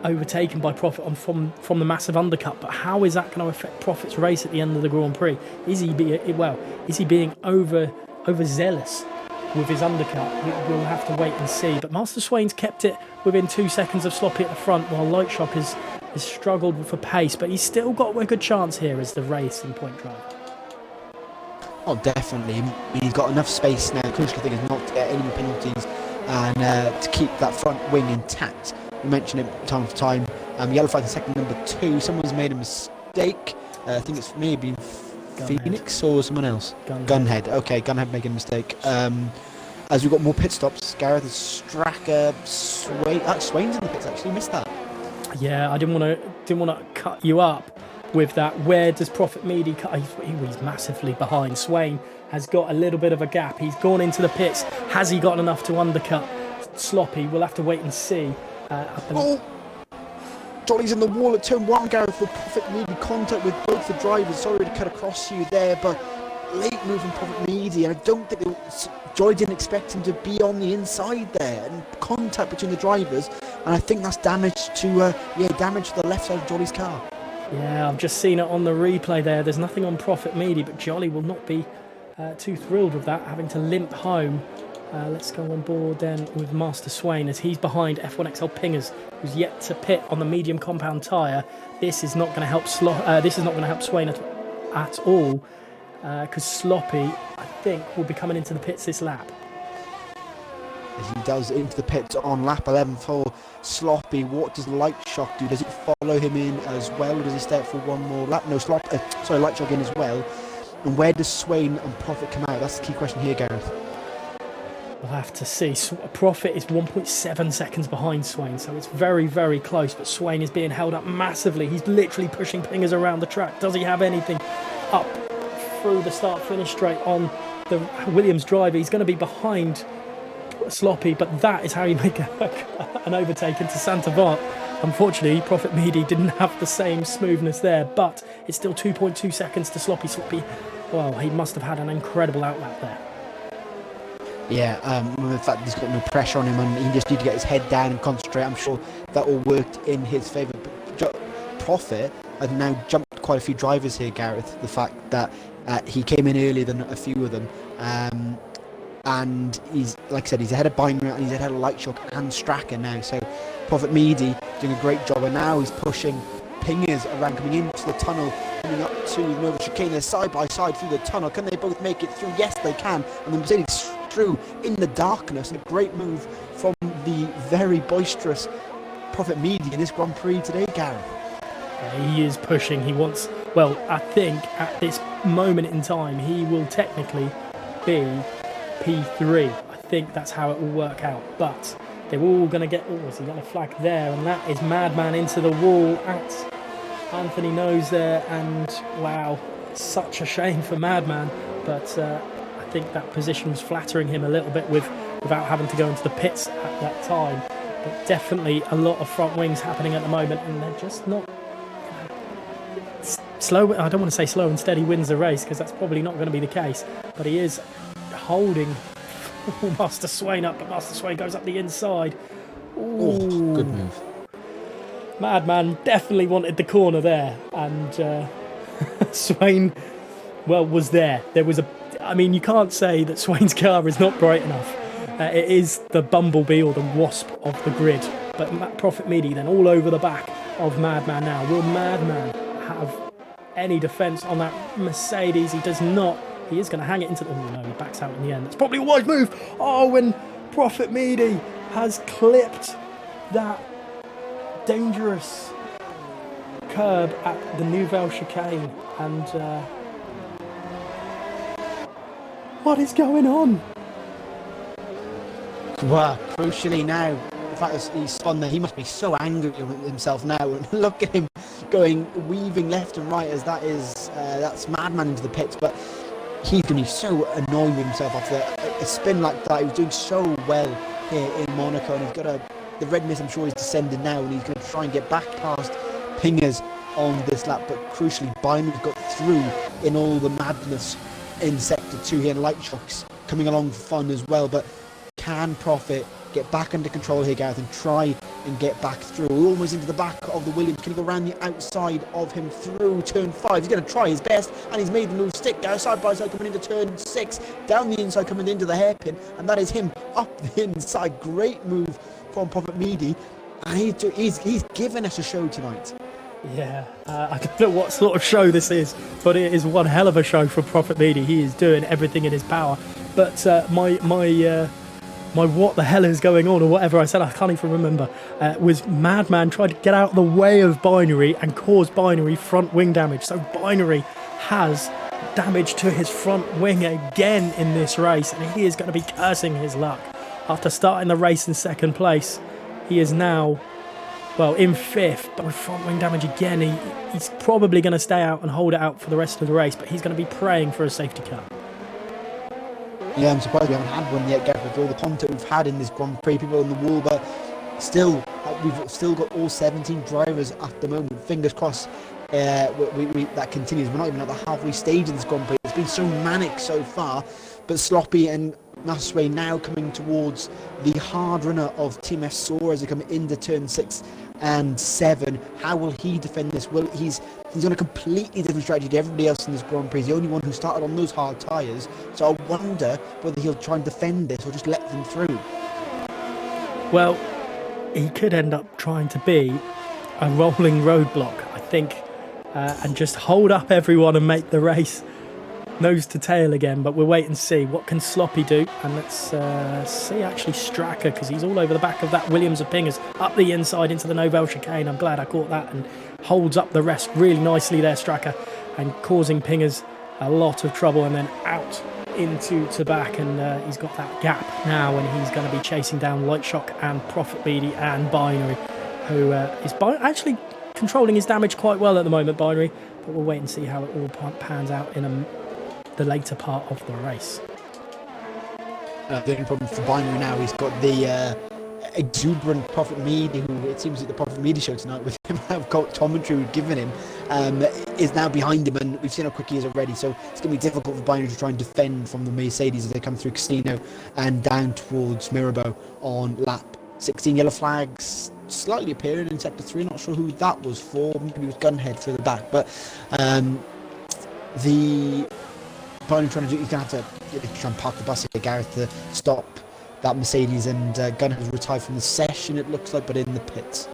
overtaken by Prophet from the massive undercut. But how is that going to affect Prophet's race at the end of the Grand Prix? Is he being overzealous with his undercut? We'll have to wait and see. But Master Swain's kept it within 2 seconds of Sloppy at the front, while Lightshot has struggled for pace. But he's still got a good chance here as the race and point drive. Oh, definitely. I mean, he's got enough space now. The crucial thing is not to get any penalties and to keep that front wing intact. We mentioned it time to time. Yellow flag in second, number 2. Someone's made a mistake. I think it's maybe Phoenix or someone else. Gunhead. Okay, Gunhead making a mistake. As we've got more pit stops, Gareth, Stracker, Swain's in the pits. Actually, missed that. Yeah, I didn't want to cut you up with that. Where does Prophet Meaty cut? He's massively behind. Swain has got a little bit of a gap. He's gone into the pits. Has he got enough to undercut Sloppy? We'll have to wait and see. Jolly's in the wall at turn 1, Gareth. The Prophet Meaty contact with both the drivers. Sorry to cut across you there, but late move from Prophet Meaty, and I don't think Jolly didn't expect him to be on the inside there, and contact between the drivers, and I think that's damage to the left side of Jolly's car. Yeah, I've just seen it on the replay there. There's nothing on Prophet Meaty, but Jolly will not be too thrilled with that, having to limp home. Let's go on board then with Master Swain as he's behind F1XL Pingers, who's yet to pit on the medium compound tyre. This is not going to help Swain at all, because Sloppy, I think, will be coming into the pits this lap. As he does into the pits on lap 11 for Sloppy, what does Lightshot do? Does he follow him in as well, or does he stay up for one more lap? No, Lightshot in as well. And where does Swain and Prophet come out? That's the key question here, Gareth. We'll have to see. Prophet is 1.7 seconds behind Swain, so it's very, very close, but Swain is being held up massively. He's literally pushing Pingers around the track. Does he have anything up through the start-finish straight on the Williams driver? He's going to be behind Sloppy, but that is how you make an overtake into Santa Bart. Unfortunately, Prophet Meaty didn't have the same smoothness there, but it's still 2.2 seconds to Sloppy. Sloppy, well, he must have had an incredible outlap there. Yeah, the fact that he's got no pressure on him and he just needs to get his head down and concentrate, I'm sure that all worked in his favour. Prophet has now jumped quite a few drivers here, Gareth. The fact that he came in earlier than a few of them. And he's, like I said, he's ahead of Binary and he's ahead of Lightshock and Stracker now. So Prophet Meaty doing a great job, and now he's pushing Pingers around, coming into the tunnel, coming up to the Nova Chicane. They're side by side through the tunnel. Can they both make it through? Yes, they can. And the Mercedes through in the darkness. A great move from the very boisterous Prophet Meaty in this Grand Prix today, Gareth. Yeah, he is pushing. He wants well, I think at this moment in time, he will technically be P3. I think that's how it will work out. But they're all going to get... Oh, there's a yellow flag there. And that is Madman into the wall at Anthony Knows there. And, wow, such a shame for Madman. But I think that position was flattering him a little bit without having to go into the pits at that time. But definitely a lot of front wings happening at the moment. And they're just not... slow. I don't want to say slow and steady wins the race, because that's probably not going to be the case. But he is holding Master Swain up, but Master Swain goes up the inside. Ooh. Oh, good move. Madman definitely wanted the corner there, and Swain, well, was there. There was a... I mean, you can't say that Swain's car is not bright enough. It is the bumblebee or the wasp of the grid. But Prophet Midi then all over the back of Madman now. Will Madman have any defence on that Mercedes? He does not. He is going to hang it into the... Oh no, he backs out in the end. That's probably a wise move. Oh, when Prophet Midi has clipped that dangerous curb at the Nouvelle Chicane. And what is going on? Wow, crucially now, the fact that he's spun there, he must be so angry with himself now. And look at him going, weaving left and right as that's Madman into the pits. But he's going to be so annoyed with himself after a spin like that. He was doing so well here in Monaco, and he's got the red mist, I'm sure, is descending now, and he's going to try and get back past Pingers on this lap. But crucially, Bynum's got through in all the madness in Sector 2 here, and Light Shocks coming along for fun as well. But can Prophet get back under control here, Gareth, and try and get back through? We're almost into the back of the Williams. Can he go around the outside of him through turn 5? He's going to try his best, and he's made the move stick. Gareth side by side coming into turn 6, down the inside coming into the hairpin, and that is him up the inside. Great move from Prophet Midi, and he's given us a show tonight. Yeah, I don't know what sort of show this is, but it is one hell of a show for Prophet Midi. He is doing everything in his power. But my what the hell is going on, or whatever I said, I can't even remember, was Madman tried to get out of the way of Binary and cause Binary front wing damage. So Binary has damage to his front wing again in this race, and he is going to be cursing his luck. After starting the race in second place, he is now, well, in 5th, but with front wing damage again. He's probably going to stay out and hold it out for the rest of the race, but he's going to be praying for a safety car. Yeah, I'm surprised we haven't had one yet, Gareth, with all the content we've had in this Grand Prix, people on the wall, but still, we've still got all 17 drivers at the moment. Fingers crossed that continues. We're not even at the halfway stage of this Grand Prix. It's been so manic so far, but Sloppy and Massway now coming towards the hard runner of Team F Saw as they come into turn 6 and 7. How will he defend this? Well, he's on a completely different strategy to everybody else in this Grand Prix. He's the only one who started on those hard tyres, so I wonder whether he'll try and defend this or just let them through. Well, he could end up trying to be a rolling roadblock, I think, and just hold up everyone and make the race nose to tail again. But we'll wait and see. What can Sloppy do? And let's see actually Stracker, because he's all over the back of that Williams of Pingers, up the inside into the Nouvelle Chicane. I'm glad I caught that, and holds up the rest really nicely there, Stracker, and causing Pingers a lot of trouble, and then out into to back, and he's got that gap now, and he's going to be chasing down Light Shock and Prophet Beady and Binary, who is actually controlling his damage quite well at the moment, Binary, but we'll wait and see how it all pans out in the later part of the race. The only problem for Binary now, he's got the exuberant Prophet Mead, who it seems like the Prophet Mead show tonight with him. I've got commentary we've given him, is now behind him, and we've seen how quick he is already, so it's going to be difficult for Binary to try and defend from the Mercedes as they come through Casino and down towards Mirabeau on lap 16. Yellow flags slightly appearing in sector 3, not sure who that was for, maybe it was Gunhead further back, but the Binary trying to do, he's going to have to try and park the bus here, Gareth, to stop that Mercedes, and Gunner has retired from the session, it looks like, but in the pits.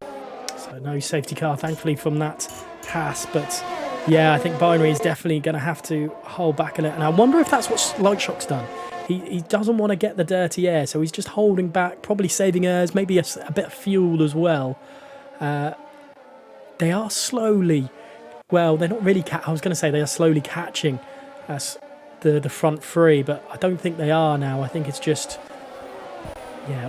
So no safety car, thankfully, from that pass. But yeah, I think Binary is definitely going to have to hold back a little. And I wonder if that's what Light Shock's done. He doesn't want to get the dirty air, so he's just holding back, probably saving airs, maybe a bit of fuel as well. They are slowly well, they're not really. I was going to say they are slowly catching us the front three, but I don't think they are now. I think it's just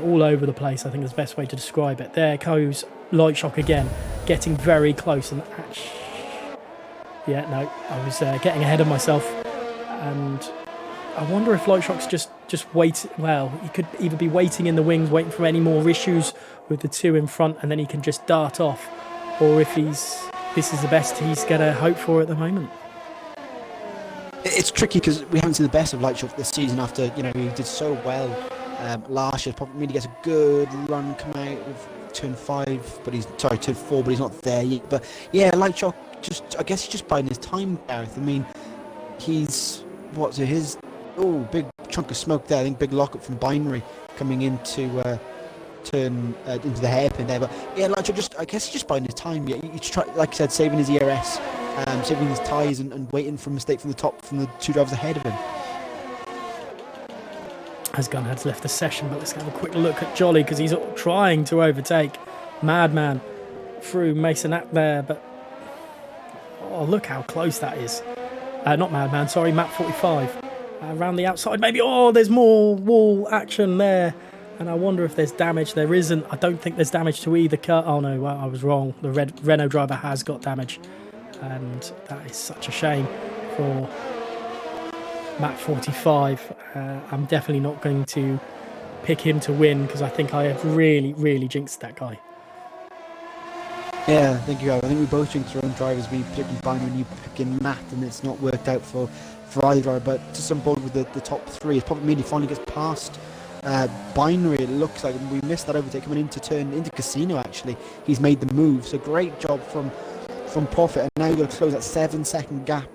all over the place. I think is the best way to describe it. There goes Light Shock again, getting very close, and I was getting ahead of myself, and I wonder if Light Shock's just wait. Well, he could either be waiting in the wings, waiting for any more issues with the two in front, and then he can just dart off, or if this is the best he's gonna hope for at the moment. It's tricky because we haven't seen the best of Light Shock this season after he did so well last year. Probably really gets a good run come out of turn 5, turn 4, but he's not there yet. But yeah, Light Shock I guess he's just biding his time, Gareth. I mean, he's big chunk of smoke there. I think big lockup from Binary coming into turn into the hairpin there. But yeah, Light Shock I guess he's just biding his time. Yeah, he's trying, like I said, saving his ERS. Saving his tyres and waiting for a mistake from the two drivers ahead of him. As Gunhead's left the session, but let's have a quick look at Jolly because he's trying to overtake Madman through Mason App there, but look how close that is. Not Madman, sorry, Map 45. Around the outside, maybe. There's more wall action there, and I wonder if there's damage. There isn't. I don't think there's damage to either car. Oh no, I was wrong. The Renault driver has got damage. And that is such a shame for Map 45. I'm definitely not going to pick him to win because I think I have really, really jinxed that guy. Yeah, I think you have. I think we both jinxed our own drivers. We picking Binary and you picking Matt, and it's not worked out for either driver. But just on board with the top 3, it's probably he finally gets past Binary. It looks like we missed that overtake coming into Casino. Actually, he's made the move. So great job from Prophet, and now you're going to close that 7-second gap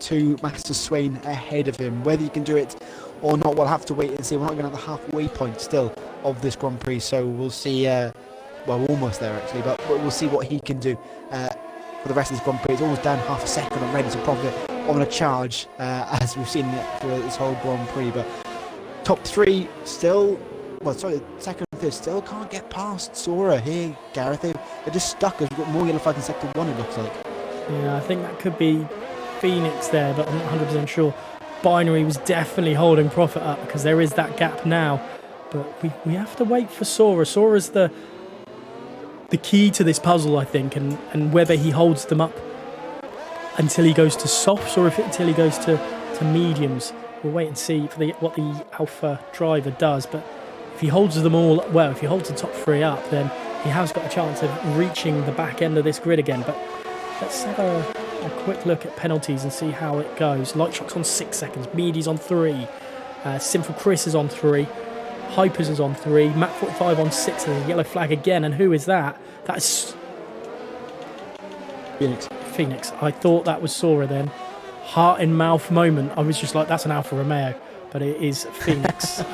to Master Swain ahead of him. Whether you can do it or not, we'll have to wait and see. We're not going to have the halfway point still of this Grand Prix, so we'll see. Well, we're almost there actually, but we'll see what he can do for the rest of this Grand Prix. It's almost down half a second already, so Prophet on a charge as we've seen it through this whole Grand Prix. But top 3 still. Second and third still can't get past Sora here, Gareth. They're just stuck as we've got more yellow flags in sector 1, it looks like. Yeah, I think that could be Phoenix there, but I'm not 100% sure. Binary was definitely holding Prophet up because there is that gap now. But we have to wait for Sora. Sora's the key to this puzzle, I think, and whether he holds them up until he goes to softs or until he goes to mediums. We'll wait and see what the Alpha driver does, but if he holds them all, well, if he holds the top 3 up, then he has got a chance of reaching the back end of this grid again. But let's have a quick look at penalties and see how it goes. Light Shock's on 6 seconds, Meady's on 3, Sinful Chris is on 3, Hypers is on 3, Map 45 on 6, and a yellow flag again. And who is that? That's Phoenix. I thought that was Sora then. Heart in mouth moment. I was just like, that's an Alfa Romeo, but it is Phoenix.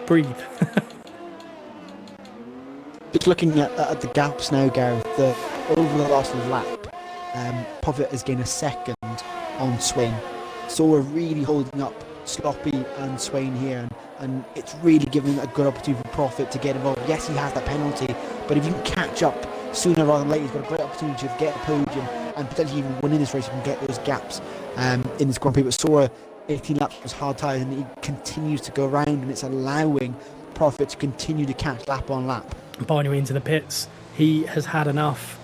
Breathe. Just looking at the gaps now, Gareth, over the last lap, Prophet has gained a second on Swain. Sora really holding up Sloppy and Swain here, and it's really giving a good opportunity for Prophet to get involved. Yes, he has that penalty, but if you can catch up sooner rather than later, he's got a great opportunity to get a podium and potentially even win in this race. You can get those gaps in this Grand Prix. But Sora, 18 laps was hard tyres, and he continues to go around, and it's allowing Prophet to continue to catch lap on lap. Binary into the pits. He has had enough.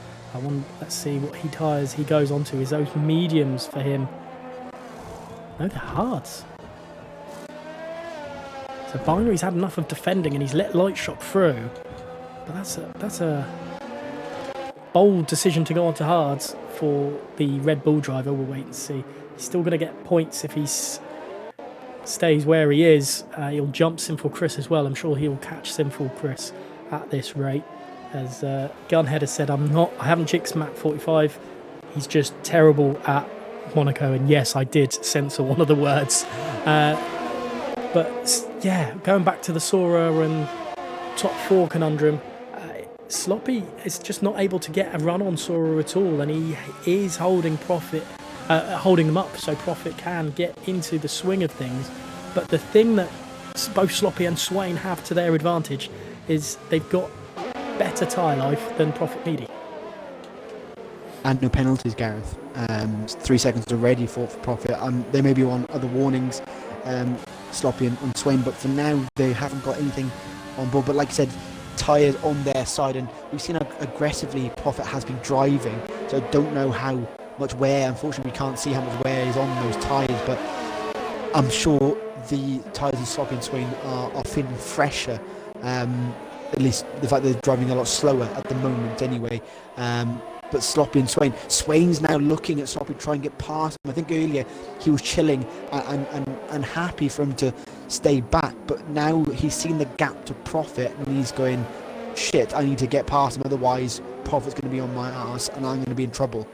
Let's see what tyres he goes onto. Is those mediums for him? No, they're hards. So Binary's had enough of defending, and he's let Light Shock through. But that's a bold decision to go onto hards for the Red Bull driver. We'll wait and see. He's still going to get points if he stays where he is. He'll jump Sinful Chris as well. I'm sure he'll catch Sinful Chris at this rate. As Gunhead has said, I haven't jinxed Map 45. He's just terrible at Monaco. And yes, I did censor one of the words. But yeah, going back to the Sora and top 4 conundrum, Sloppy is just not able to get a run on Sora at all, and he is holding them up so Prophet can get into the swing of things. But the thing that both Sloppy and Swain have to their advantage is they've got better tyre life than Prophet Meaty. And no penalties, Gareth. 3 seconds already for Profit. They may be on other warnings, Sloppy and Swain, but for now they haven't got anything on board. But like I said, tyres on their side, and we've seen how aggressively Profit has been driving. So I don't know how much wear. Unfortunately, we can't see how much wear is on those tyres, but I'm sure the tyres in Sloppy and Swain are feeling fresher. At least the fact that they're driving a lot slower at the moment anyway. But Sloppy and Swain's now looking at Sloppy to try and get past him. I think earlier he was chilling and happy for him to stay back, but now he's seen the gap to Profit and he's going, shit, I need to get past him, otherwise Profit's going to be on my ass and I'm going to be in trouble.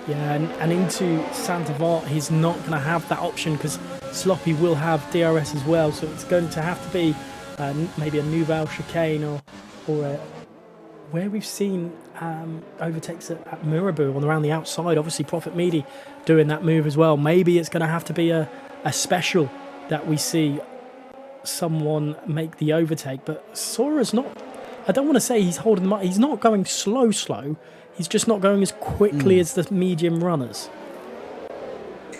Yeah, and into Santa Vart, he's not going to have that option because Sloppy will have DRS as well, so it's going to have to be maybe a Nouvelle chicane or where we've seen overtakes at Mirabeau around the outside. Obviously, Prophet Midi doing that move as well. Maybe it's going to have to be a special that we see someone make the overtake. But Sora's not, I don't want to say he's holding them up. He's not going slow. He's just not going as quickly as the medium runners.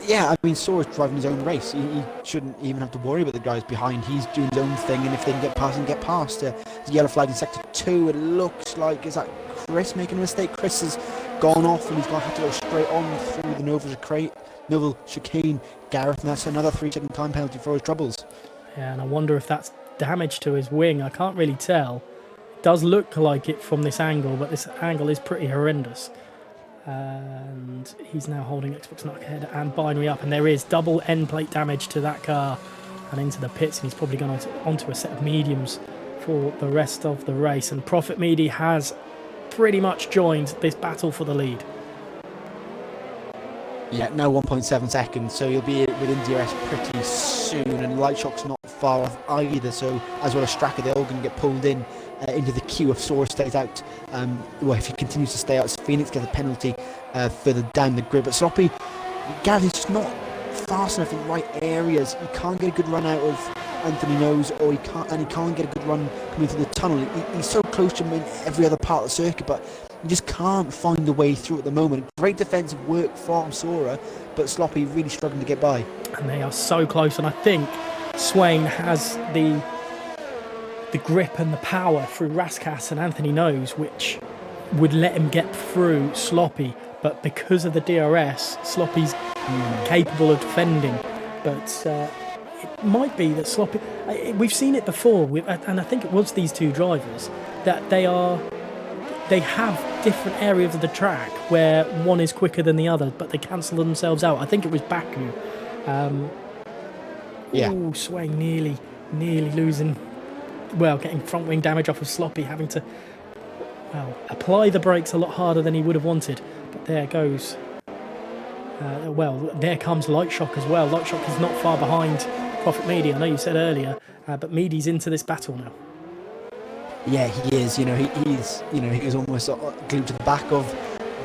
Yeah, I mean, Sora's driving his own race. He shouldn't even have to worry about the guys behind. He's doing his own thing, and if they can get past, get past. There's a yellow flag in Sector 2. It looks like, is that Chris making a mistake? Chris has gone off, and he's going to have to go straight on through the Noble chicane, Gareth, and that's another 3-second time penalty for his troubles. Yeah, and I wonder if that's damage to his wing. I can't really tell. It does look like it from this angle, but this angle is pretty horrendous. And he's now holding Xbox Knuckhead and Binary up, and there is double end plate damage to that car and into the pits, and he's probably gone onto a set of mediums for the rest of the race. And Prophet Midi has pretty much joined this battle for the lead. Yeah, now 1.7 seconds, so he'll be within DRS pretty soon, and Lightshock's not far off either, so as well as Straka, they're all going to get pulled in into the queue if Sora stays out. Well, if he continues to stay out, Phoenix gets a penalty further down the grid. But Sloppy, Gareth, is just not fast enough in the right areas. He can't get a good run out of Anthony Knows, or he can't get a good run coming through the tunnel. He's so close to him in every other part of the circuit, but he just can't find a way through at the moment. Great defensive work from Sora, but Sloppy really struggling to get by. And they are so close, and I think Swain has the grip and the power through Raskas and Anthony Knows, which would let him get through Sloppy, but because of the DRS, Sloppy's capable of defending. But it might be that Sloppy, we've seen it before, and I think it was these two drivers, that they have different areas of the track where one is quicker than the other, but they cancel themselves out. I think it was Baku. Ooh, Swain nearly losing, getting front wing damage off of Sloppy, having to, apply the brakes a lot harder than he would have wanted. But there goes, there comes Lightshock as well. Lightshock is not far behind Prophet Midi. I know you said earlier, but Midi's into this battle now. Yeah, he is. He was almost glued to the back of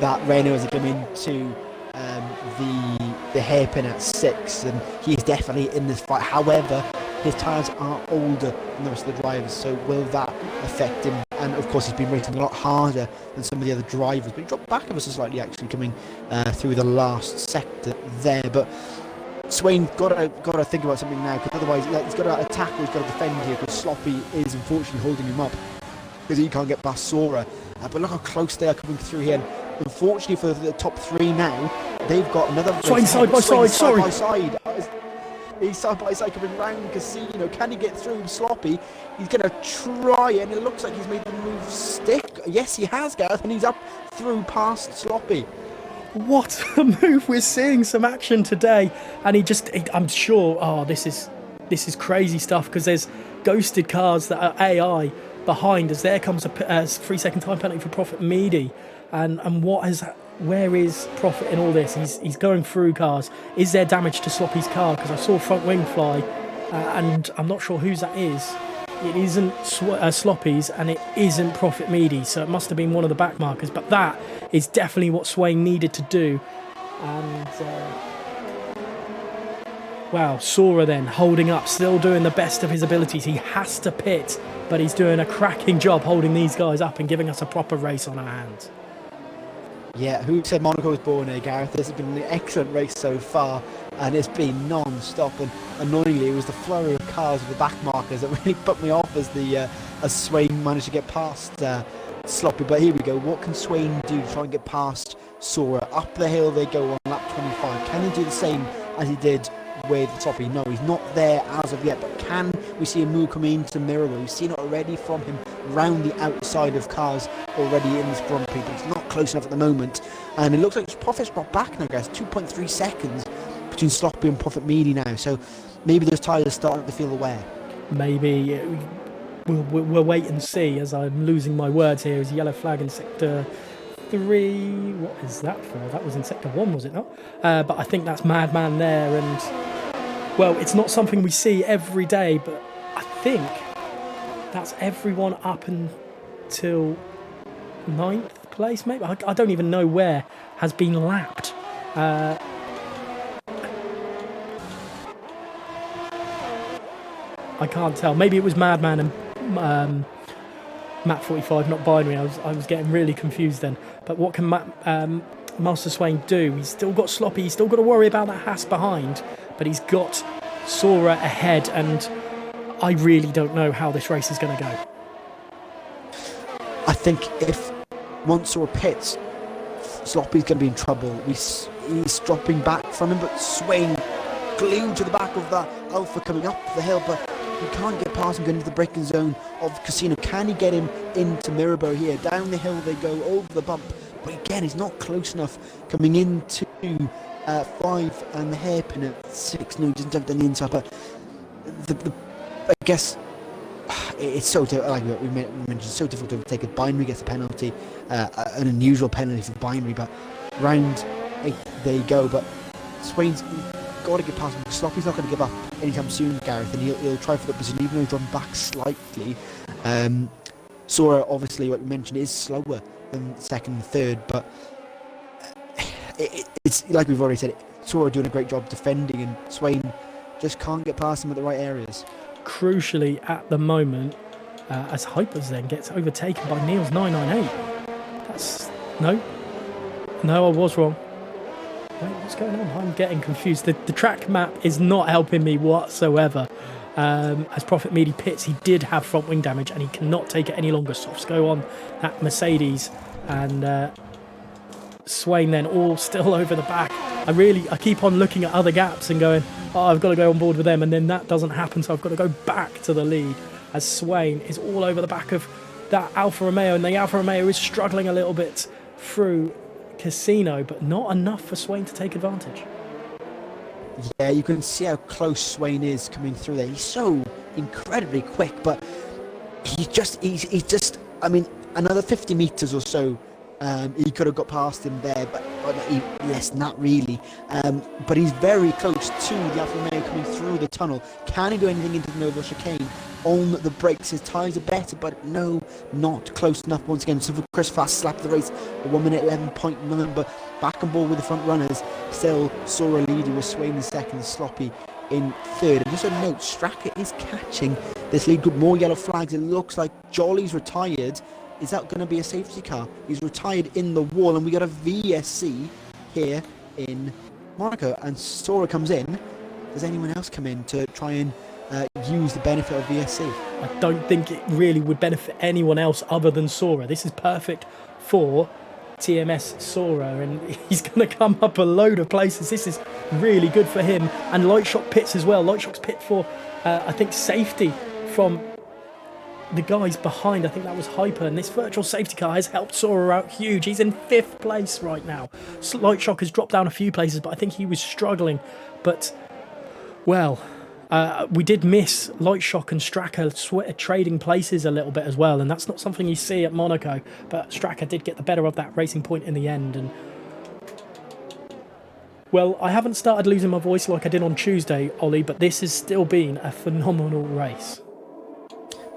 that Renault as he came into the hairpin at 6, and he's definitely in this fight. However, his tyres are older than the rest of the drivers, so will that affect him? And of course, he's been racing a lot harder than some of the other drivers, but he dropped back ever so slightly actually coming through the last sector there. But Swain's got to think about something now, because otherwise he's got to attack or he's got to defend here, because Sloppy is unfortunately holding him up because he can't get past Sora. But look how close they are coming through here. And unfortunately for the top 3 now, they've got another Swain side by side. He's side by side coming round Casino. Can he get through Sloppy? He's going to try, and it looks like he's made the move stick. Yes, he has, Gareth, and he's up through past Sloppy. What a move. We're seeing some action today, and I'm sure, this is crazy stuff, because there's ghosted cars that are AI behind, as there comes a 3-second time penalty for Prophet Midi. And where is Prophet in all this? He's going through cars. Is there damage to Sloppy's car? Because I saw front wing fly, and I'm not sure whose that is. It isn't Sloppy's, and it isn't Prophet Midi, so it must have been one of the back markers. But that is definitely what Swain needed to do. And Sora then holding up, still doing the best of his abilities. He has to pit, but he's doing a cracking job holding these guys up and giving us a proper race on our hands. Yeah, who said Monaco was born here, Gareth? This has been an excellent race so far, and it's been non-stop. And annoyingly, it was the flurry of cars with the back markers that really put me off as Swain managed to get past Sloppy. But here we go. What can Swain do to try and get past Sora? Up the hill they go on lap 25. Can he do the same as he did with Sloppy? No, he's not there as of yet. But can we see a move coming into Mirabel? We've seen it already from him round the outside of cars already in this Grand Prix, but it's not close enough at the moment. And it looks like Prophet's got back now, guys. 2.3 seconds between Sloppy and Prophet Mealy now. So maybe those tyres are starting to feel the wear. Maybe we'll wait and see, as I'm losing my words here. Is yellow flag in sector 3. What is that for? That was in sector 1, was it not? But I think that's Madman there. And, well, it's not something we see every day, but I think that's everyone up until 9th place, maybe. I don't even know where has been lapped. I can't tell. Maybe it was Madman and Map 45, not Binary. I was getting really confused then. But what can Master Swain do? He's still got Sloppy. He's still got to worry about that Haas behind, but he's got Sora ahead, and I really don't know how this race is going to go. I think if once Sora pits, Sloppy's going to be in trouble. He's dropping back from him, but Swain glued to the back of that Alpha coming up the hill, but he can't get past him going into the braking zone of Casino. Can he get him into Mirabel here? Down the hill they go, over the bump, but again he's not close enough. Coming into 5 and the hairpin at 6. No, he doesn't have the inside, but I guess it's so like we mentioned, it's so difficult to take it. Binary gets a penalty, an unusual penalty for Binary, but round 8 they go. But Swain's got to get past him. Sloppy's not going to give up anytime soon, Gareth, and he'll try for the position, even though he's gone back slightly. Sora, obviously, what we mentioned, is slower than second and third, but it's like we've already said, Sora doing a great job defending, and Swain just can't get past him at the right areas. Crucially, at the moment, as Hypers then gets overtaken by Niels 998. That's no, I was wrong. Wait, what's going on? I'm getting confused. The track map is not helping me whatsoever. As Prophet Mealy pits, he did have front wing damage and he cannot take it any longer. Softs go on that Mercedes, and Swain then all still over the back. I keep on looking at other gaps and going, oh, I've got to go on board with them, and then that doesn't happen, so I've got to go back to the lead as Swain is all over the back of that Alfa Romeo, and the Alfa Romeo is struggling a little bit through Casino, but not enough for Swain to take advantage. Yeah, you can see how close Swain is coming through there. He's so incredibly quick, but he's just, I mean, another 50 metres or so, he could have got past him there, but less than that really. But he's very close to the Alfa Romeo coming through the tunnel. Can he do anything into the Noble chicane? On the brakes, his tyres are better, but no, not close enough once again. So for Chris Fast slapped the race at 1 minute 11.9, but back on board with the front runners. Still, Sora leading with Swain in second, Sloppy in third. And just a note, Straka is catching this lead group. More yellow flags. It looks like Jolly's retired. Is that going to be a safety car? He's retired in the wall, and we got a VSC here in Monaco. And Sora comes in. Does anyone else come in to try and use the benefit of VSC? I don't think it really would benefit anyone else other than Sora. This is perfect for TMS Sora, and he's going to come up a load of places. This is really good for him. And Lightshock pits as well. Lightshock's pit for, I think, safety from the guys behind. I think that was Hyper, and this virtual safety car has helped Sora out huge. He's in 5th place right now. Lightshock has dropped down a few places, but I think he was struggling. But, well, we did miss Lightshock and Straka trading places a little bit as well, and that's not something you see at Monaco. But Straka did get the better of that racing point in the end. And well, I haven't started losing my voice like I did on Tuesday, Ollie, but this has still been a phenomenal race.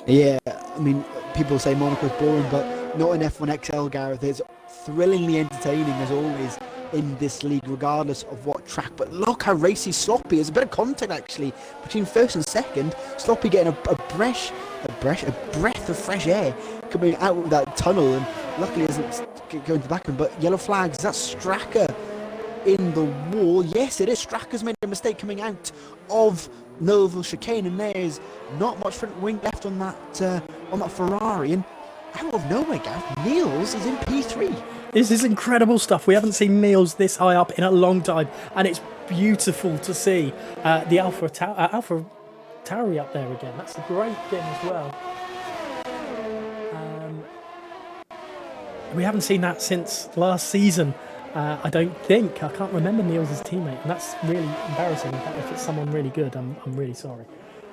Yeah, I mean, people say Monaco's boring, but not in F1 XL, Gareth. It's thrillingly entertaining as always in this league, regardless of what track. But look how racy Sloppy is. A bit of contact actually between first and second. Sloppy getting a breath of fresh air coming out of that tunnel, and luckily isn't going to the back end, but yellow flags. That's Straka in the wall. Yes, it is. Straka's made a mistake coming out of Noble chicane, and there's not much front wing left on that Ferrari. And out of nowhere, Gav, Niels is in P3. This is incredible stuff. We haven't seen Niels this high up in a long time, and it's beautiful to see the Alpha Tauri up there again. That's a great thing as well. We haven't seen that since last season. I don't think. I can't remember Niels' teammate, and that's really embarrassing. In fact, if it's someone really good, I'm really sorry.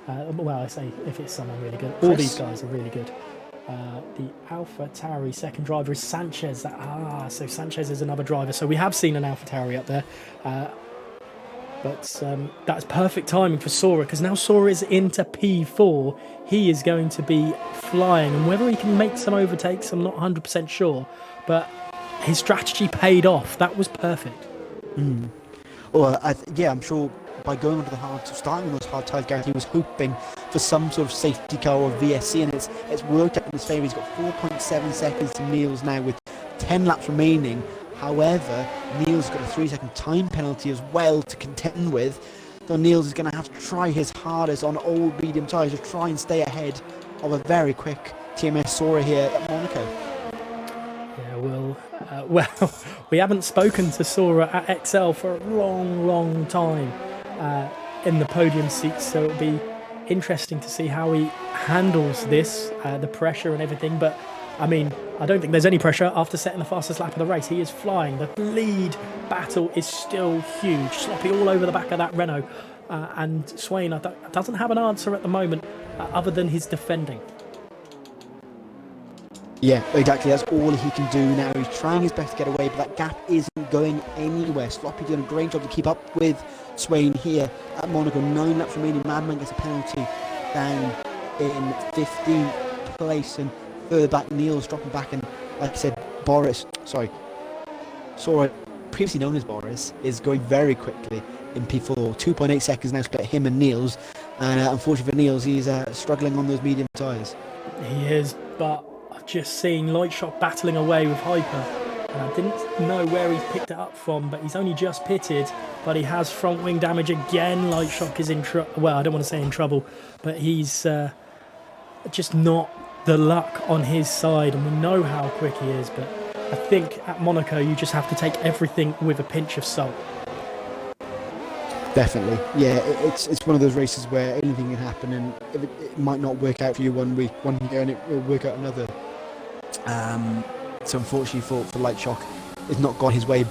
Well, I say if it's someone really good. All these guys are really good. The Alpha Tauri second driver is Sanchez. So Sanchez is another driver. So we have seen an Alpha Tauri up there. But that's perfect timing for Sora, because now Sora is into P4. He is going to be flying, and whether he can make some overtakes, I'm not 100% sure. But his strategy paid off. That was perfect. Well, I'm sure by going onto starting on those hard tyres, Gareth, he was hoping for some sort of safety car or VSC, and it's worked out in his favour. He's got 4.7 seconds to Niels now with 10 laps remaining. However, Niels got a 3-second time penalty as well to contend with. So Niels is going to have to try his hardest on old medium tyres to try and stay ahead of a very quick TMS Sora here at Monaco. Yeah, well, we haven't spoken to Sora at XL for a long time in the podium seats, so it'll be interesting to see how he handles this, the pressure and everything. But I mean, I don't think there's any pressure after setting the fastest lap of the race. He is flying. The lead battle is still huge. Sloppy all over the back of that Renault. And Swain doesn't have an answer at the moment other than his defending. Yeah, exactly. That's all he can do now. He's trying his best to get away, but that gap isn't going anywhere. Sloppy doing a great job to keep up with Swain here at Monaco. 9 laps remaining. Madman gets a penalty down in 15th place, and further back, Niels dropping back, and like I said, Sora, previously known as Boris, is going very quickly in P4. 2.8 seconds now split him and Niels, and unfortunately for Niels, he's struggling on those medium tyres. He is, but I've just seen Lightshock battling away with Hyper, and I didn't know where he's picked it up from, but he's only just pitted, but he has front wing damage again. Lightshock is in trouble. Well, I don't want to say in trouble, but he's just not the luck on his side, and we know how quick he is, but I think at Monaco you just have to take everything with a pinch of salt. Definitely. Yeah, it's one of those races where anything can happen, and it might not work out for you one week, one year, and it will work out another. So unfortunately for Lightshock, it's not gone his way,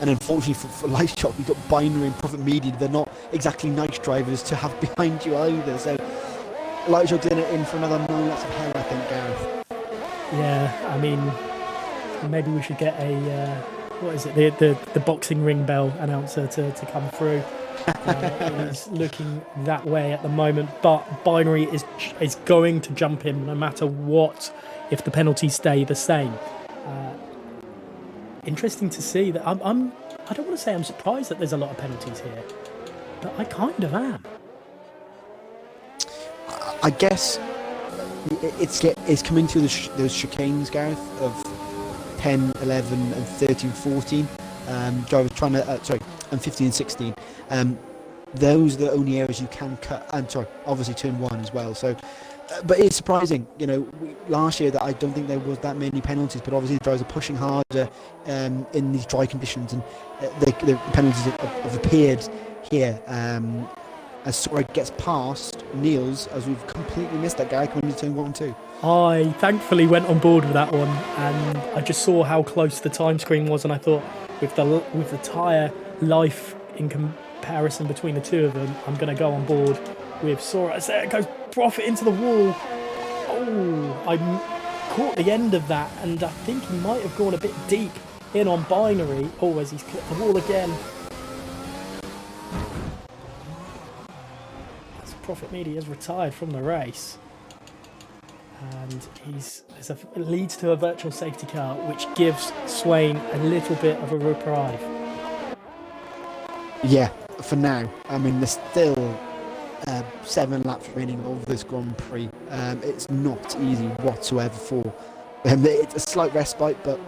and unfortunately for Lightshock, you've got Binary and Profit Media. They're not exactly nice drivers to have behind you either, so Lightshock's in for another 9 laps of hell, I think, Gareth. Yeah, I mean, maybe we should get a what is it, the boxing ring bell announcer to come through. He's looking that way at the moment, but Binary is going to jump him no matter what if the penalties stay the same. Interesting to see that. I don't want to say I'm surprised that there's a lot of penalties here, but I kind of am. I guess it's coming through those chicanes, Gareth, of 10, 11 and 13, 14. Drivers trying to, and 15 and 16. Those are the only areas you can cut, and obviously turn 1 as well. So, but it's surprising, last year that I don't think there was that many penalties, but obviously the drivers are pushing harder in these dry conditions, and the penalties have appeared here. As Sora gets past Niels, as we've completely missed that guy coming into turn 1 and 2. I thankfully went on board with that one, and I just saw how close the time screen was, and I thought with the tyre life in comparison between the two of them, I'm going to go on board with Sora. As there it goes, Profit into the wall. Oh, I caught the end of that, and I think he might have gone a bit deep in on Binary. Oh, as he's clipped the wall again. Profit Media has retired from the race, and it leads to a virtual safety car, which gives Swain a little bit of a reprieve. Yeah, for now. I mean, there's still 7 laps remaining of this Grand Prix. It's not easy whatsoever for them. It's a slight respite, but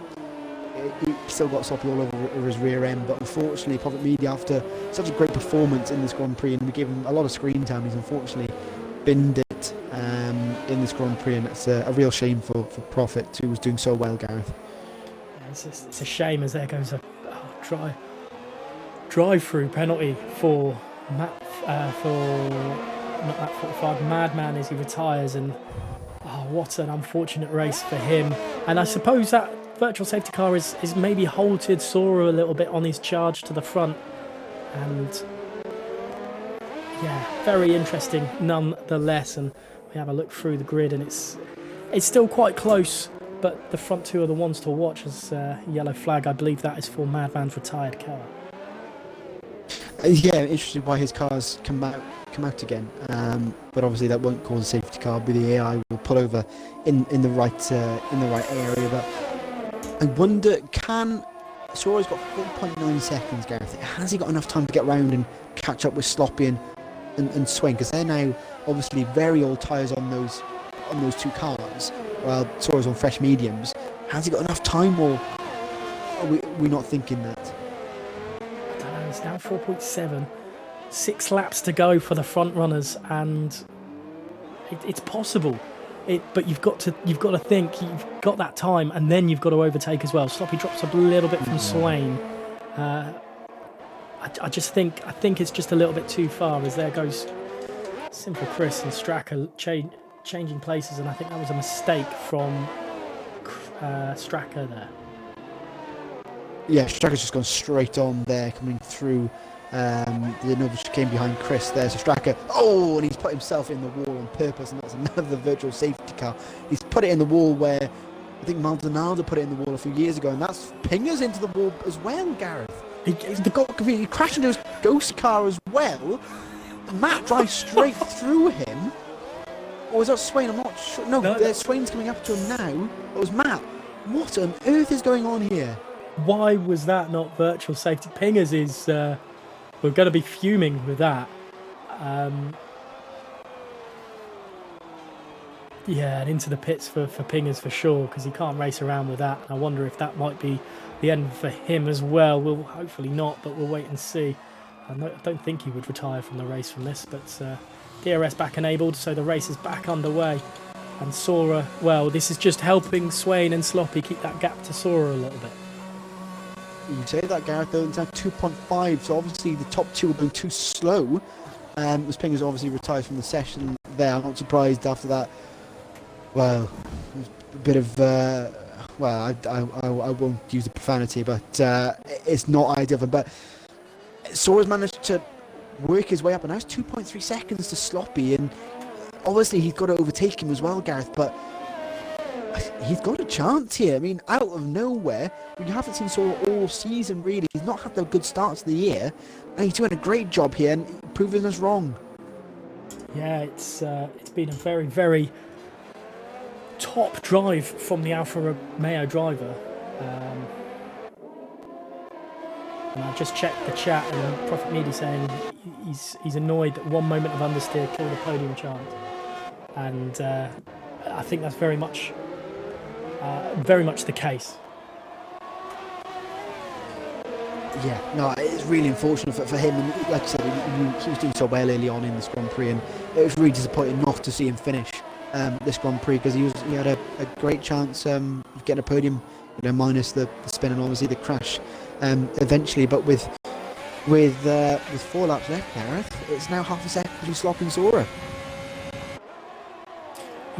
he still got Sloppy all over his rear end, but unfortunately Prophet Media, after such a great performance in this Grand Prix, and we gave him a lot of screen time, he's unfortunately binned it in this Grand Prix, and it's a real shame for Prophet, who was doing so well, Gareth. Yeah, it's a shame as there goes a drive-through penalty for not Matt 45, Madman, as he retires, and what an unfortunate race for him. And I suppose that virtual safety car is maybe halted Sora a little bit on his charge to the front, and yeah, very interesting nonetheless. And we have a look through the grid, and it's still quite close, but the front two are the ones to watch. As yellow flag, I believe that is for Madman's retired car. Yeah, interested why his cars come out again, but obviously that won't cause a safety car. But the AI will pull over in the right area. But I wonder, Sora's got 4.9 seconds, Gareth. Has he got enough time to get round and catch up with Sloppy and Swain? Because they're now obviously very old tyres on those two cars, while Sora's on fresh mediums. Has he got enough time, or are we not thinking that? It's now 4.7, 6 laps to go for the front runners, and it's possible. But you've got to think you've got that time, and then you've got to overtake as well. Sloppy drops a little bit from Swain. I think it's just a little bit too far, as there goes Simple Chris and Straka changing places, and I think that was a mistake from Straka there. Yeah, Straka's just gone straight on there, coming through the Nova chicane behind Chris there. So Straka, and he's put himself in the wall on purpose, and that's another virtual safety car. He's put it in the wall where I think Maldonado put it in the wall a few years ago, and that's Pingers into the wall as well, Gareth. He crashed into his ghost car as well. Matt drives straight through him. Or was that Swain? I'm not sure. No, Swain's coming up to him now. It was Matt. What on earth is going on here? Why was that not virtual safety? Pingers is... we're going to be fuming with that. Yeah, and into the pits for Pingers for sure, because he can't race around with that. I wonder if that might be the end for him as well. We'll hopefully not, but we'll wait and see. I don't think he would retire from the race from this, but DRS back enabled, so the race is back underway. And Sora, well, this is just helping Swain and Sloppy keep that gap to Sora a little bit. You say that, Gareth, though, it's now 2.5, so obviously the top two are going too slow. As Pingers obviously retired from the session there. I'm not surprised after that. Well, a bit of... I won't use the profanity, but it's not ideal for him. But Sora's managed to work his way up, and now it's 2.3 seconds to Sloppy, and obviously he's got to overtake him as well, Gareth, but he's got a chance here. I mean, out of nowhere, we haven't seen Sora all season, really. He's not had a good start to the year, and he's doing a great job here and proving us wrong. Yeah, it's been a very, very top drive from the Alfa Romeo driver. And I just checked the chat, and Prophet Media saying he's annoyed that one moment of understeer killed a podium chance, and I think that's very much the case. Yeah, no, it's really unfortunate for him, and like I said, he was doing so well early on in this Grand Prix, and it was really disappointing not to see him finish this Grand Prix, because he had a great chance of getting a podium, minus the spin and obviously the crash eventually. But with 4 laps left, Gareth, it's now half a second between Sloppy and Sora.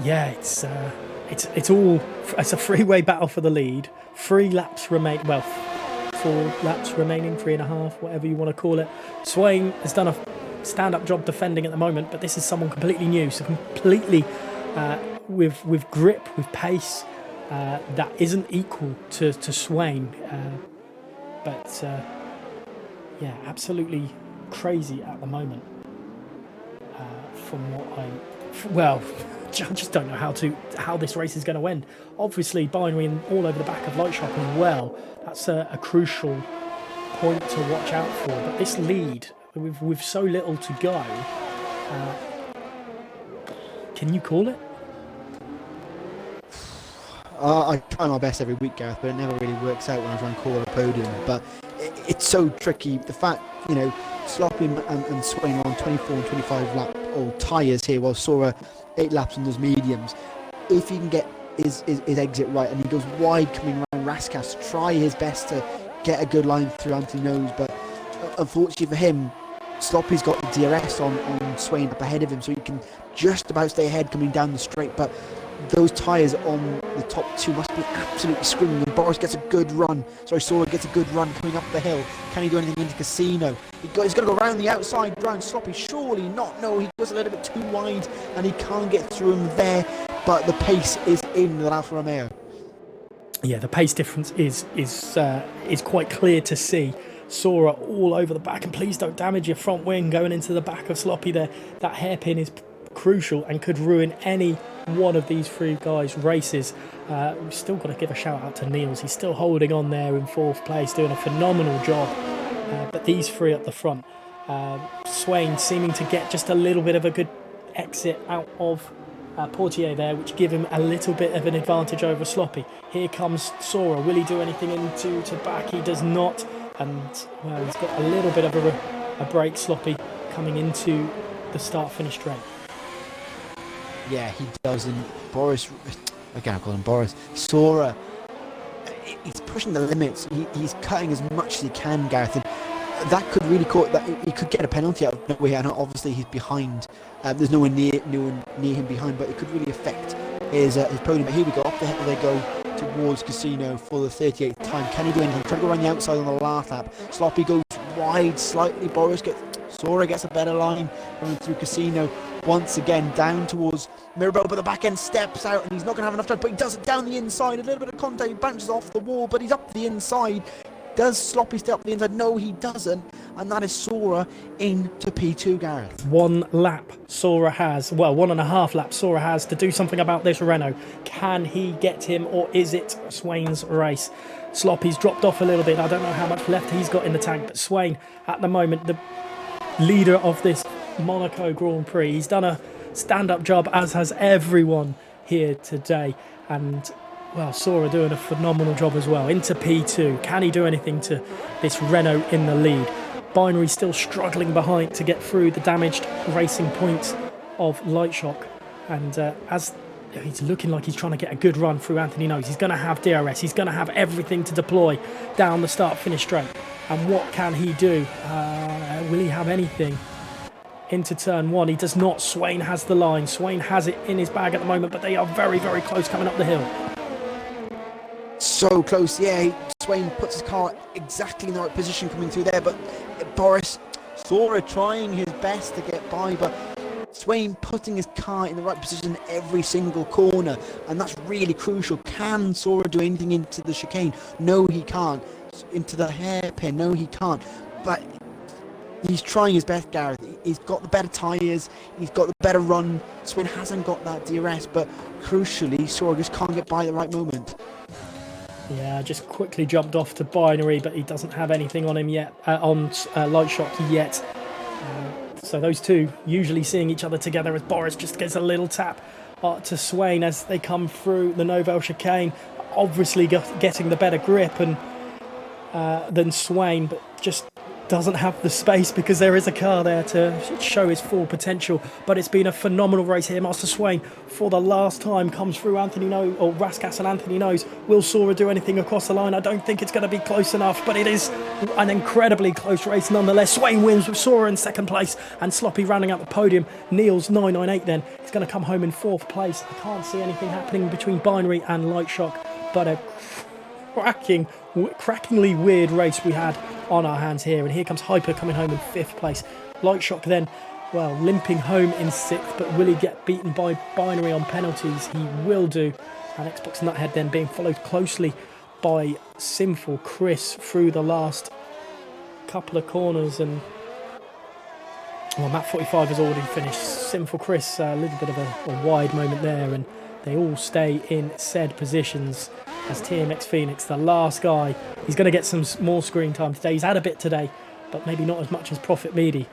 Yeah, it's a freeway battle for the lead. 3 laps remain. Well, 4 laps remaining, 3.5, whatever you want to call it. Swain has done a stand-up job defending at the moment, but this is someone completely new, so completely with grip, with pace, that isn't equal to Swain. But yeah, absolutely crazy at the moment. From what I just don't know how this race is going to end. Obviously, binary and all over the back of Light Shop as well. That's a crucial point to watch out for. But this lead, with so little to go, can you call it? I try my best every week, Gareth, but it never really works out when I try and call a podium. But it's so tricky. The fact, Sloppy and Swain are on 24 and 25 lap or tyres here, while Sora 8 laps on those mediums. If he can get his exit right and he goes wide coming around Raskas, try his best to get a good line through Anthony Nose. But unfortunately for him, Sloppy's got the DRS on Swain up ahead of him, so he can just about stay ahead coming down the straight. But those tyres on the top two must be absolutely screaming. And Boris gets a good run. Sora gets a good run coming up the hill. Can he do anything into Casino? He's going to go around the outside, round Sloppy. Surely not. No, he goes a little bit too wide and he can't get through him there. But the pace is in the Alfa Romeo. Yeah, the pace difference is quite clear to see. Sora all over the back, and please don't damage your front wing going into the back of Sloppy there. That hairpin is crucial and could ruin any one of these three guys' races. We've still got to give a shout out to Niels. He's still holding on there in 4th place, doing a phenomenal job. But these three up the front, Swain seeming to get just a little bit of a good exit out of Portier there, which give him a little bit of an advantage over Sloppy. Here comes Sora. Will he do anything to back? He does not. And well, he's got a little bit of a break, Sloppy, coming into the start-finish straight. Yeah, he does. And Boris, again I call him Boris, Sora, he's pushing the limits. He's cutting as much as he can, Gareth. And that could really he could get a penalty out of nowhere. And obviously he's behind. There's no one near him behind, but it could really affect his podium. But here we go, up the hill they go towards Casino for the 38th time. Can he do anything? Trying to go around the outside on the last lap. Sloppy goes wide slightly. Sora gets a better line running through Casino. Once again down towards Mirabel, but the back end steps out and he's not going to have enough time, but he does it down the inside. A little bit of contact, he bounces off the wall, but he's up the inside. Does Sloppy stay up the inside? No, he doesn't. And that is Sora into P2, Gareth. 1 lap Sora has, well, 1.5 laps Sora has to do something about this Renault. Can he get him, or is it Swain's race? Sloppy's dropped off a little bit. I don't know how much left he's got in the tank, but Swain, at the moment, the leader of this Monaco Grand Prix. He's done a stand-up job, as has everyone here today. And, well, Sora doing a phenomenal job as well. Into P2. Can he do anything to this Renault in the lead? Binary still struggling behind to get through the damaged racing points of Light Shock. And as he's looking like he's trying to get a good run through Anthony Nose, he's going to have DRS. He's going to have everything to deploy down the start-finish straight. And what can he do? Will he have anything into turn 1? He does not. Swain has the line. Swain has it in his bag at the moment, but they are very, very close coming up the hill. So close, yeah. Swain puts his car exactly in the right position coming through there, but Boris, Sora trying his best to get by, but Swain putting his car in the right position every single corner, and that's really crucial. Can Sora do anything into the chicane? No, he can't. Into the hairpin? No, he can't. But he's trying his best, Gareth. He's got the better tyres, he's got the better run. Swain hasn't got that DRS, but crucially, Sora just can't get by at the right moment. Yeah, just quickly jumped off to Binary, but he doesn't have anything on him yet, on Light Shock yet. So those two usually seeing each other together, as Boris just gets a little tap to Swain as they come through the Novell chicane. Obviously getting the better grip than Swain, but just doesn't have the space because there is a car there to show his full potential. But it's been a phenomenal race here. Master Swain, for the last time, comes through Anthony Nose, or Raskas and Anthony Nose. Will Sora do anything across the line? I don't think it's going to be close enough, but it is an incredibly close race nonetheless. Swain wins with Sora in 2nd place and Sloppy rounding out the podium. Niels 998 then. He's going to come home in 4th place. I can't see anything happening between Binary and Light Shock, but a crackingly weird race we had on our hands here. And here comes Hyper coming home in 5th place. Light Shock then, well, limping home in 6th, but will he get beaten by Binary on penalties? He will do. And Xbox Nuthead then being followed closely by Sinful Chris through the last couple of corners. And well, Map 45 has already finished. Sinful Chris, a little bit of a wide moment there, and they all stay in said positions. As TMX Phoenix, the last guy, he's going to get some more screen time today. He's had a bit today, but maybe not as much as Prophet Meaty.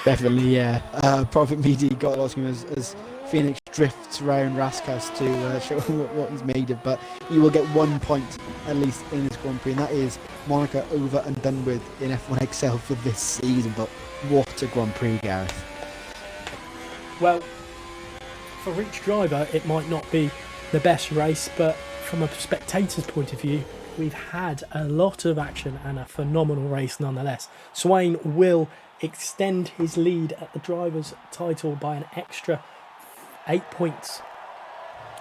Definitely, yeah. Prophet Meaty got a lot of him as Phoenix drifts around Raskas to show what he's made of. But he will get 1 point at least in this Grand Prix, and that is Monaco over and done with in F1 XL for this season. But what a Grand Prix, Gareth. Well, for each driver, it might not be the best race, but from a spectator's point of view, we've had a lot of action and a phenomenal race nonetheless. Swain will extend his lead at the driver's title by an extra 8 points,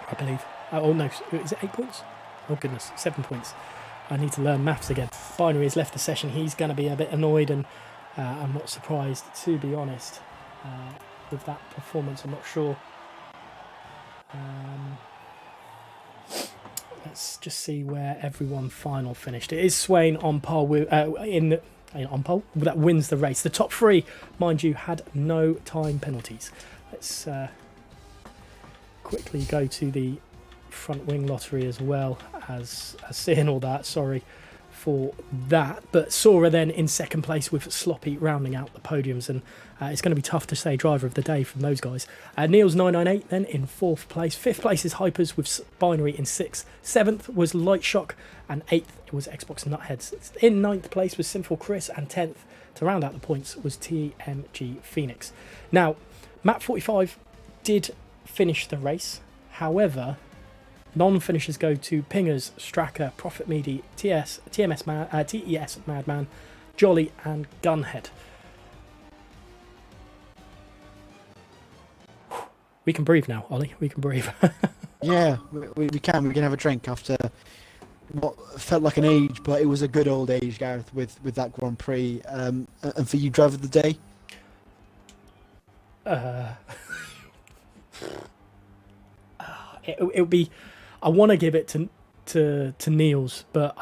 I believe. Oh no, is it 8 points? Oh goodness, 7 points. I need to learn maths again. Binary has left the session. He's going to be a bit annoyed, and I'm not surprised, to be honest, with that performance. I'm not sure. Let's just see where everyone final finished. It is Swain on pole with on pole that wins the race. The top three, mind you, had no time penalties. Let's quickly go to the front wing lottery as well as seeing all that. Sorry for that, but Sora then in second place with Sloppy rounding out the podiums, and it's going to be tough to say driver of the day from those guys. Neil's 998 then in fourth place. Fifth place is Hypers with Binary in sixth. Seventh was Light Shock, and eighth was Xbox Nutheads. In ninth place was Sinful Chris, and 10th to round out the points was TMG Phoenix. Now, Map 45 did finish the race, however, non-finishers go to Pingers, Stracker, Prophet Meaty, TES Madman, Jolly and Gunhead. We can breathe now, Ollie. We can breathe. Yeah, we can. We can have a drink after what felt like an age, but it was a good old age, Gareth, with that Grand Prix. And for you, driver of the day? It would be... I want to give it to Niels, but